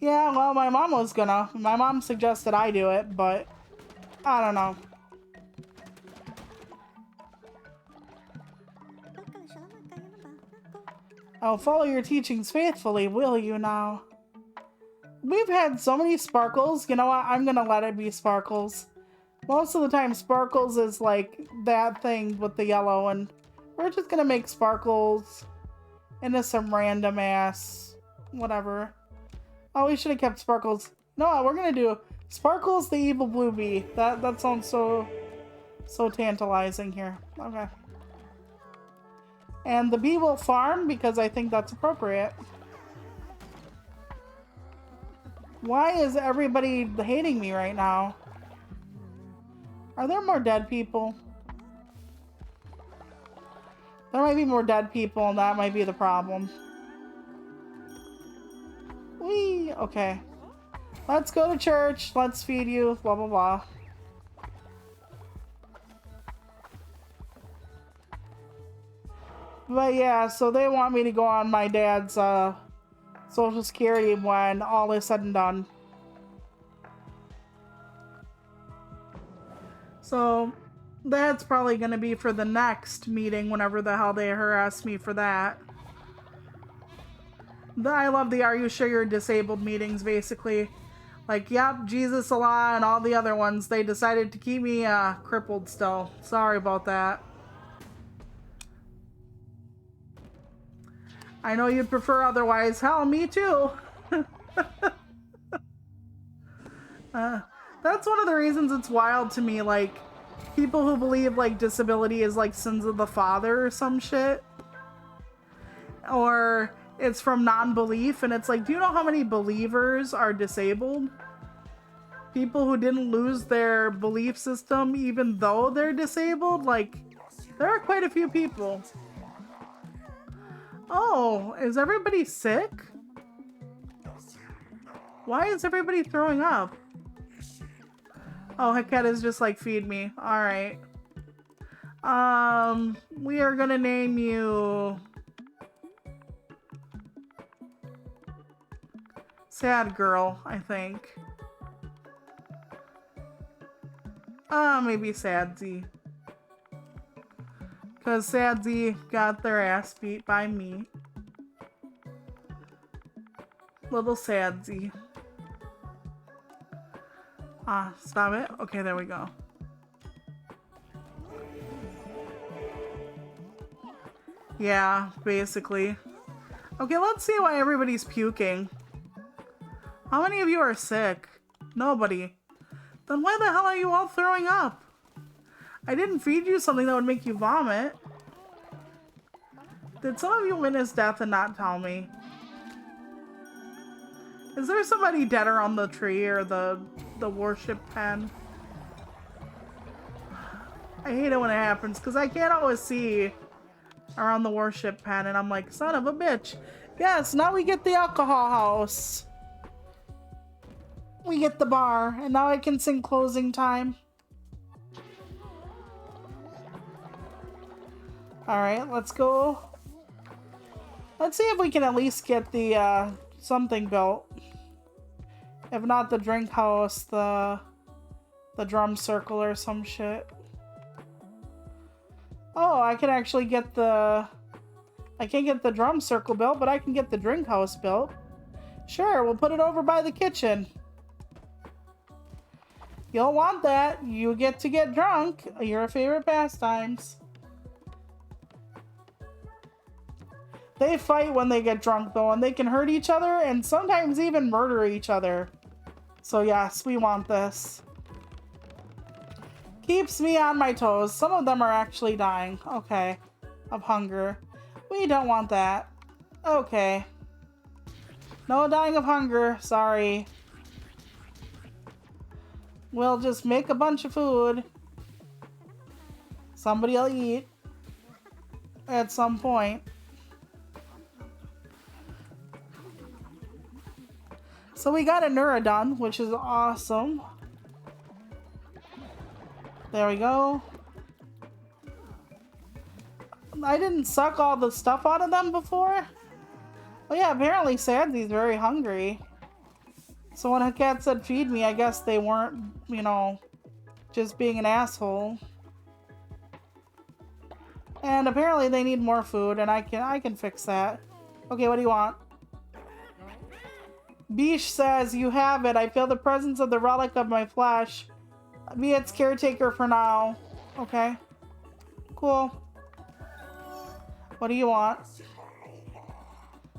Yeah, well, my mom was gonna. My mom suggested I do it, but I don't know. I'll follow your teachings faithfully, will you now? We've had so many Sparkles. You know what? I'm gonna let it be Sparkles. Most of the time, Sparkles is like that thing with the yellow, and we're just gonna make Sparkles into some random ass whatever. Oh, we should have kept Sparkles. No, what we're gonna do Sparkles the evil blue bee. That sounds so tantalizing here. Okay. And the bee will farm because I think that's appropriate. Why is everybody hating me right now? Are there more dead people? There might be more dead people, and that might be the problem. Whee! Okay. Let's go to church. Let's feed you. Blah, blah, blah. But yeah, so they want me to go on my dad's Social Security when all is said and done. So that's probably going to be for the next meeting, whenever the hell they harass me for that. I love the Are You Sure You're Disabled meetings, basically. Like, yep, Jesus, Allah, and all the other ones, they decided to keep me crippled still. Sorry about that. I know you'd prefer otherwise. Hell, me too. That's one of the reasons it's wild to me. Like, people who believe like disability is like sins of the father or some shit. Or it's from non-belief, and it's like, do you know how many believers are disabled? People who didn't lose their belief system even though they're disabled? Like, there are quite a few people. Oh, is everybody sick? Why is everybody throwing up? Oh, Heket is just like, feed me. Alright. We are gonna name you... Sad Girl, I think. Maybe Sadsy. Because Sadsy got their ass beat by me. Little Sadsy. Stop it. Okay, there we go. Yeah, basically. Okay, let's see why everybody's puking. How many of you are sick? Nobody. Then why the hell are you all throwing up? I didn't feed you something that would make you vomit. Did some of you witness death and not tell me? Is there somebody dead around the tree or the worship pen? I hate it when it happens because I can't always see around the worship pen and I'm like, son of a bitch. Yes, now we get the alcohol house. We get the bar, and now I can sing closing time. Alright, let's go. Let's see if we can at least get the, something built. If not the drink house, the drum circle or some shit. Oh, I can actually get the... I can't get the drum circle built, but I can get the drink house built. Sure, we'll put it over by the kitchen. You'll want that. You get to get drunk. Your favorite pastimes. They fight when they get drunk, though, and they can hurt each other and sometimes even murder each other. So yes, we want this. Keeps me on my toes. Some of them are actually dying. Okay. Of hunger. We don't want that. Okay. No dying of hunger. Sorry. We'll just make a bunch of food. Somebody will eat. At some point. So we got Anura done, which is awesome. There we go. I didn't suck all the stuff out of them before. Well, yeah, apparently Sadsy's very hungry. So when a cat said feed me, I guess they weren't, you know, just being an asshole. And apparently they need more food, and I can fix that. Okay, what do you want? Bish says, you have it. I feel the presence of the relic of my flesh. Be its caretaker for now. Okay. Cool. What do you want?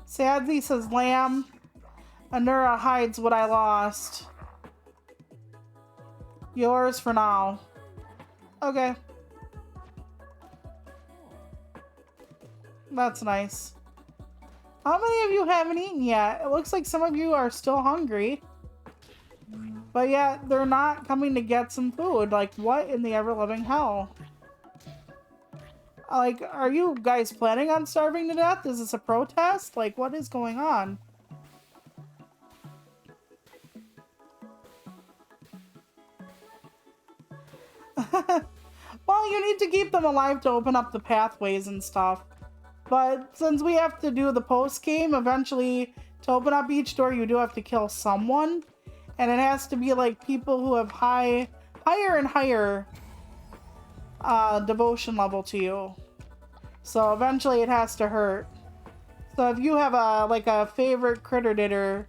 Sadsy says lamb. Anura hides what I lost. Yours for now. Okay. That's nice. How many of you haven't eaten yet? It looks like some of you are still hungry. But yet, they're not coming to get some food. Like, what in the ever-loving hell? Like, are you guys planning on starving to death? Is this a protest? Like, what is going on? Well, you need to keep them alive to open up the pathways and stuff. But since we have to do the post-game, eventually, to open up each door, you do have to kill someone. And it has to be, like, people who have higher and higher devotion level to you. So eventually it has to hurt. So if you have a favorite critter ditter,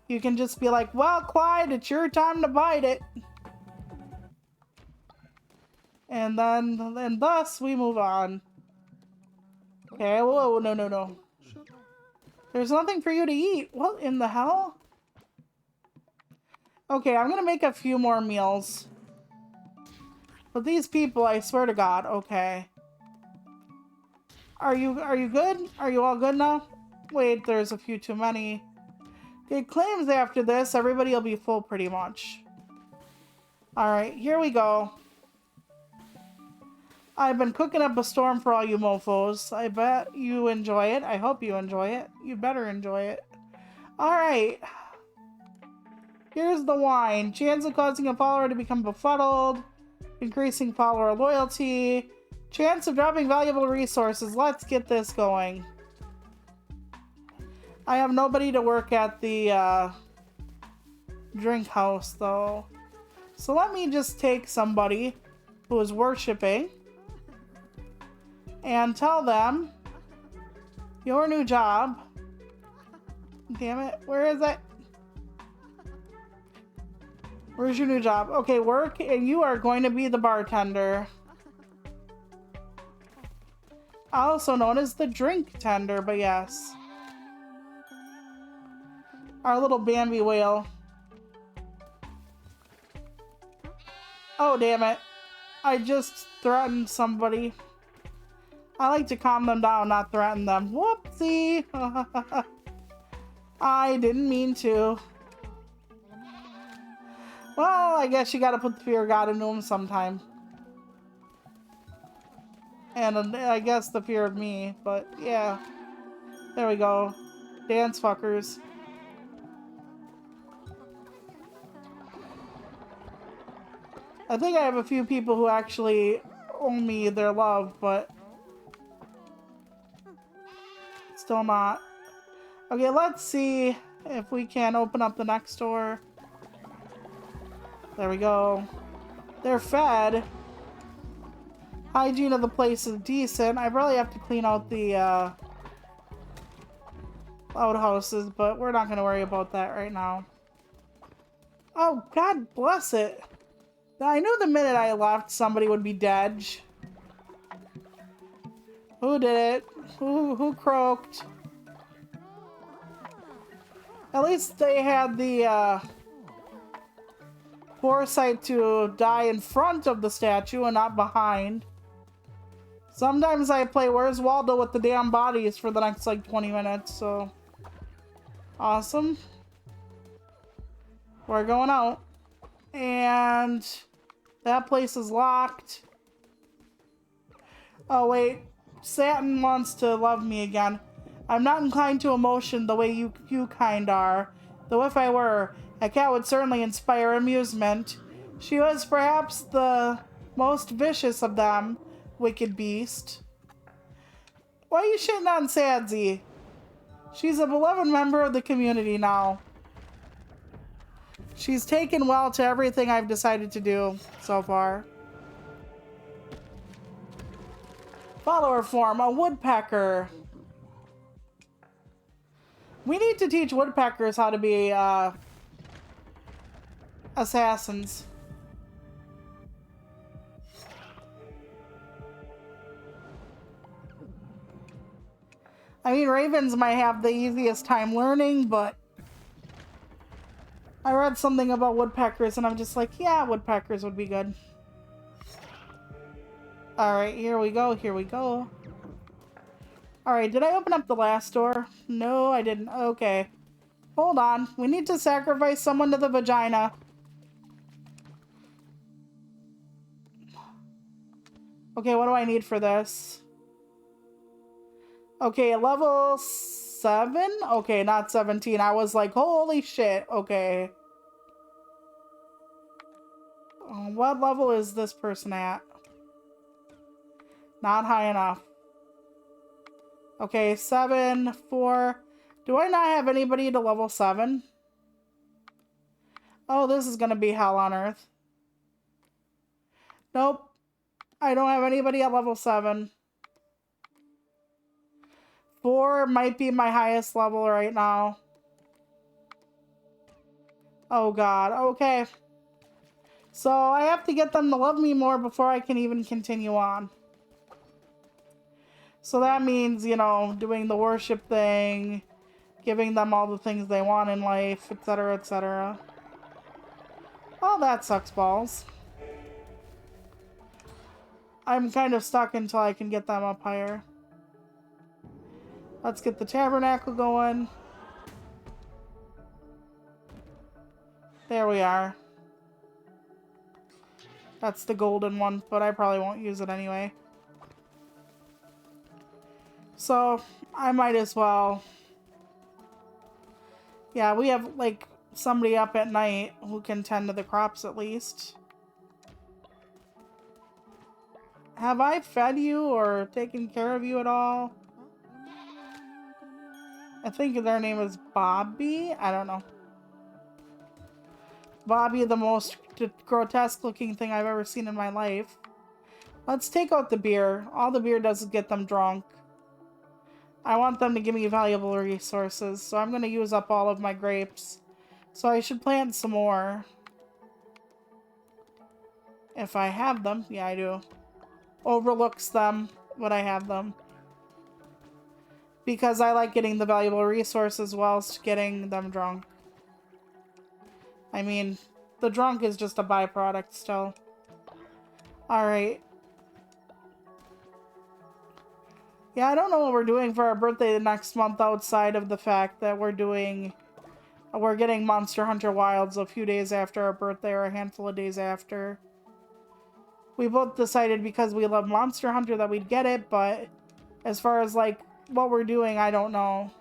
you can just be like, well, Clyde, it's your time to bite it. And thus we move on. Okay, whoa, no. There's nothing for you to eat. What in the hell? Okay, I'm gonna make a few more meals. But these people, I swear to God, okay. Are you good? Are you all good now? Wait, there's a few too many. Good claims after this, everybody will be full pretty much. Alright, here we go. I've been cooking up a storm for all you mofos. I bet you enjoy it. I hope you enjoy it. You better enjoy it. Alright. Here's the wine. Chance of causing a follower to become befuddled. Increasing follower loyalty. Chance of dropping valuable resources. Let's get this going. I have nobody to work at the drink house though. So let me just take somebody who is worshipping and tell them your new job. Damn it, where is it? Where's your new job? Okay, work, and you are going to be the bartender. Also known as the drink tender, but yes. Our little Bambi whale. Oh, damn it. I just threatened somebody. I like to calm them down, not threaten them. Whoopsie! I didn't mean to. Well, I guess you gotta put the fear of God into them sometime. And I guess the fear of me, but yeah. There we go. Dance fuckers. I think I have a few people who actually owe me their love, but still not. Okay, let's see if we can open up the next door. There we go. They're fed. Hygiene of the place is decent. I probably have to clean out the outhouses, but we're not going to worry about that right now. Oh, God bless it. I knew the minute I left somebody would be dead. Who did it? Who croaked? At least they had the foresight to die in front of the statue and not behind. Sometimes I play Where's Waldo with the damn bodies for the next like 20 minutes, so awesome. We're going out. And that place is locked. Oh wait, Satin wants to love me again. I'm not inclined to emotion the way you kind are. Though if I were, a cat would certainly inspire amusement. She was perhaps the most vicious of them, wicked beast. Why are you shitting on Sadsy? She's a beloved member of the community now. She's taken well to everything I've decided to do so far. Follower form, a woodpecker. We need to teach woodpeckers how to be assassins. I mean, ravens might have the easiest time learning, but I read something about woodpeckers and I'm just like, yeah, woodpeckers would be good. Alright, here we go, here we go. Alright, did I open up the last door? No, I didn't. Okay. Hold on. We need to sacrifice someone to the vagina. Okay, what do I need for this? Okay, level 7? Okay, not 17. I was like, holy shit. Okay. What level is this person at? Not high enough. Okay, 7, 4. Do I not have anybody to level 7? Oh, this is gonna be hell on earth. Nope. I don't have anybody at level 7. 4 might be my highest level right now. Oh god, okay. So I have to get them to love me more before I can even continue on. So that means, you know, doing the worship thing, giving them all the things they want in life, etc., etc. Oh, that sucks balls. I'm kind of stuck until I can get them up higher. Let's get the tabernacle going. There we are. That's the golden one, but I probably won't use it anyway. So, I might as well. Yeah, we have, like, somebody up at night who can tend to the crops at least. Have I fed you or taken care of you at all? I think their name is Bobby? I don't know. Bobby, the most grotesque looking thing I've ever seen in my life. Let's take out the beer. All the beer does is get them drunk. I want them to give me valuable resources, so I'm going to use up all of my grapes. So I should plant some more. If I have them. Yeah, I do. Overlooks them, but I have them. Because I like getting the valuable resources whilst getting them drunk. I mean, the drunk is just a byproduct still. Alright. Yeah, I don't know what we're doing for our birthday the next month outside of the fact that we're getting Monster Hunter Wilds a few days after our birthday or a handful of days after. We both decided because we love Monster Hunter that we'd get it, but as far as like what we're doing, I don't know.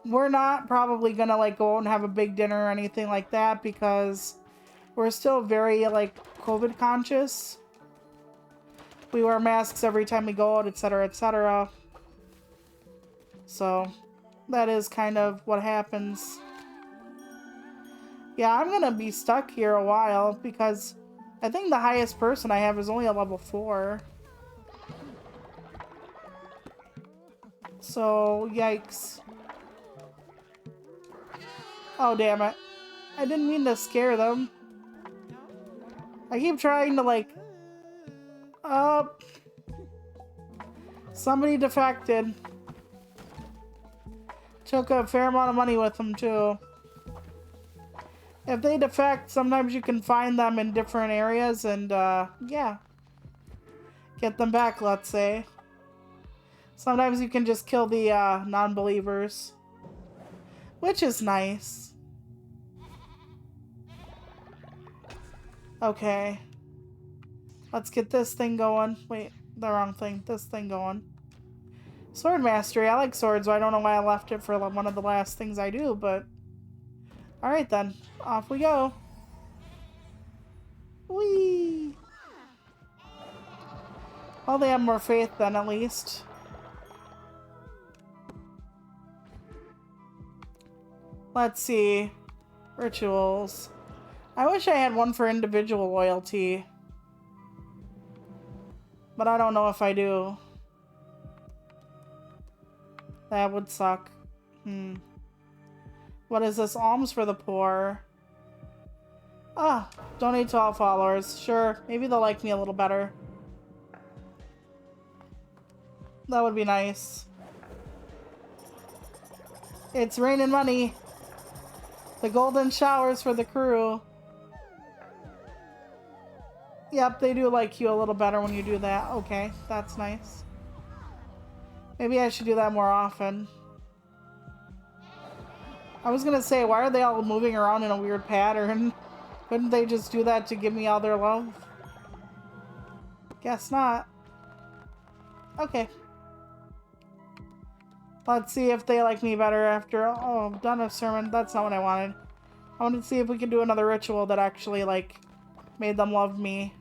We're not probably gonna like go out and have a big dinner or anything like that because we're still very like COVID conscious. We wear masks every time we go out, etc., etc. So that is kind of what happens. Yeah, I'm gonna be stuck here a while because I think the highest person I have is only a level 4. So, yikes. Oh, damn it. I didn't mean to scare them. I keep trying to, like... Oh. Somebody defected. Took a fair amount of money with them, too. If they defect, sometimes you can find them in different areas and, yeah. Get them back, let's say. Sometimes you can just kill the, non-believers. Which is nice. Okay. Let's get this thing going. Wait, the wrong thing. This thing going. Sword mastery. I like swords, so I don't know why I left it for one of the last things I do, but... Alright then. Off we go. Whee! Well, they have more faith then, at least. Let's see. Rituals. I wish I had one for individual loyalty. But I don't know if I do. That would suck. What is this? Alms for the poor. Ah, donate to all followers. Sure, maybe they'll like me a little better. That would be nice. It's raining money. The golden showers for the crew. Yep, they do like you a little better when you do that. Okay, that's nice. Maybe I should do that more often. I was gonna say, why are they all moving around in a weird pattern? Couldn't they just do that to give me all their love? Guess not. Okay. Let's see if they like me better after... Oh, I'm done with sermon. That's not what I wanted. I wanted to see if we could do another ritual that actually, like, made them love me.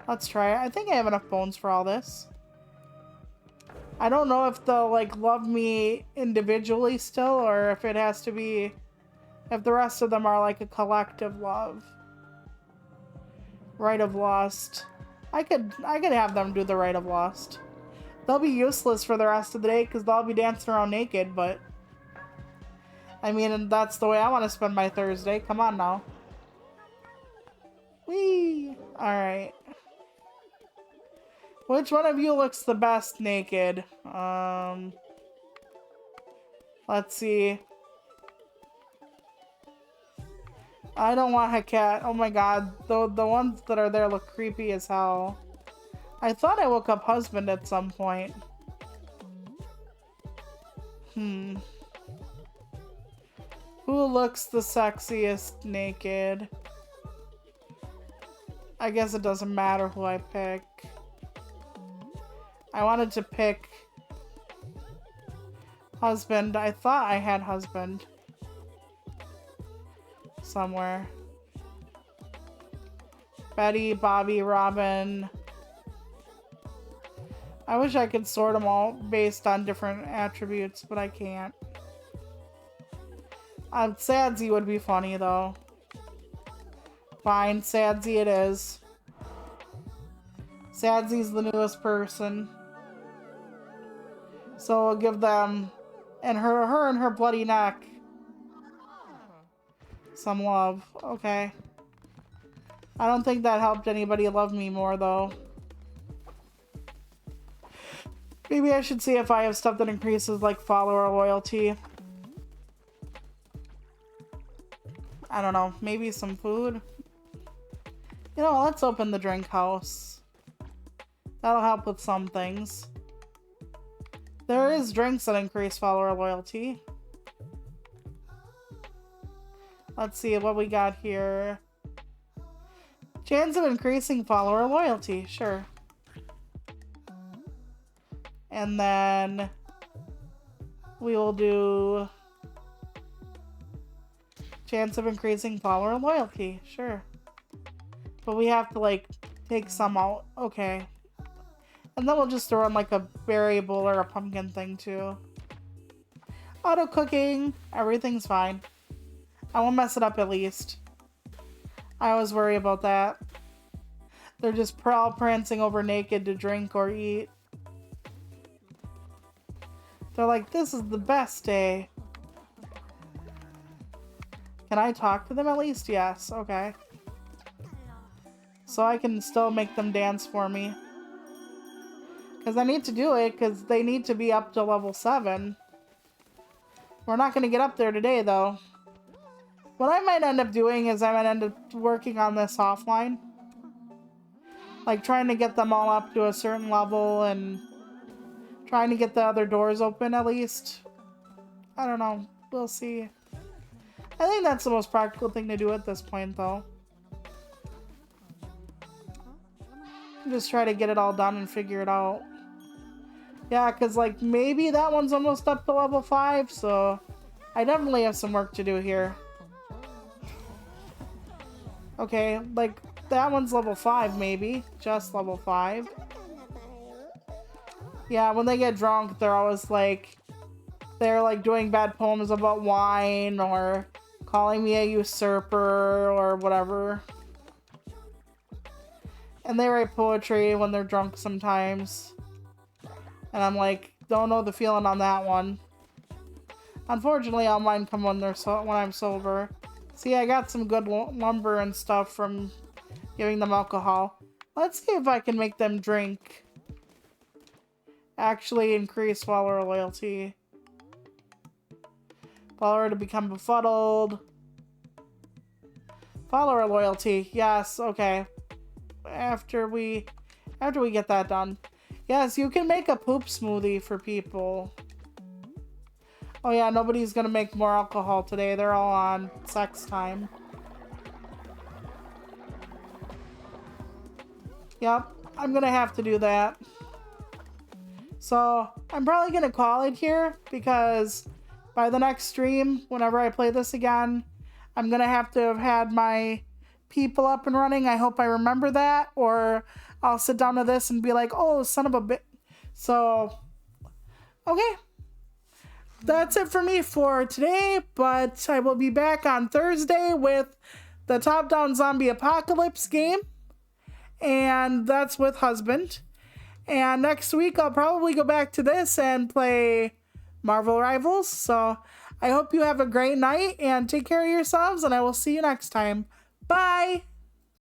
Let's try it. I think I have enough bones for all this. I don't know if they'll, like, love me individually still, or if it has to be... If the rest of them are, like, a collective love. Rite of Lust. I could have them do the Rite of Lust. They'll be useless for the rest of the day because they'll be dancing around naked, but... I mean, that's the way I want to spend my Thursday. Come on now. Whee! Alright. Which one of you looks the best naked? Let's see. I don't want a cat. Oh my god. The ones that are there look creepy as hell. I thought I woke up husband at some point. Who looks the sexiest naked? I guess it doesn't matter who I pick. I wanted to pick husband. I thought I had husband somewhere. Betty, Bobby, Robin. I wish I could sort them all based on different attributes, but I can't. Sadsy would be funny, though. Fine, Sadsy it is. Sadsy's the newest person. So we'll give them, and her and her bloody neck, some love. Okay. I don't think that helped anybody love me more, though. Maybe I should see if I have stuff that increases, like, follower loyalty. I don't know. Maybe some food? You know, let's open the drink house. That'll help with some things. There is drinks that increase follower loyalty. Let's see what we got here. Chance of increasing follower loyalty. Sure. And then we will do chance of increasing follower loyalty. Sure. But we have to, like, take some out. Okay. And then we'll just throw in, like, a variable or a pumpkin thing, too. Auto cooking. Everything's fine. I won't mess it up, at least. I always worry about that. They're just all prancing over naked to drink or eat. They're like, this is the best day. Can I talk to them at least? Yes. Okay. So I can still make them dance for me. Because I need to do it, because they need to be up to level 7. We're not going to get up there today, though. What I might end up doing is I might end up working on this offline. Like, trying to get them all up to a certain level and trying to get the other doors open, at least. I don't know. We'll see. I think that's the most practical thing to do at this point, though. Just try to get it all done and figure it out. Yeah, because, like, maybe that one's almost up to level 5, so I definitely have some work to do here. Okay, like, that one's level 5, maybe. Just level 5. Yeah, when they get drunk, they're always, like, they're, like, doing bad poems about wine, or calling me a usurper, or whatever. And they write poetry when they're drunk sometimes. And I'm like, don't know the feeling on that one. Unfortunately, all mine come when I'm sober. See, I got some good lumber and stuff from giving them alcohol. Let's see if I can make them drink. Actually increase follower loyalty. Follower to become befuddled. Follower loyalty. Yes, okay. After we get that done. Yes, you can make a poop smoothie for people. Oh yeah, nobody's gonna make more alcohol today. They're all on sex time. Yep, I'm gonna have to do that. So, I'm probably gonna call it here, because by the next stream, whenever I play this again, I'm gonna have to have had my people up and running. I hope I remember that, or I'll sit down to this and be like, oh, son of a bit. So, okay. That's it for me for today, but I will be back on Thursday with the top-down zombie apocalypse game, and that's with husband. And next week, I'll probably go back to this and play Marvel Rivals. So I hope you have a great night and take care of yourselves, and I will see you next time. Bye!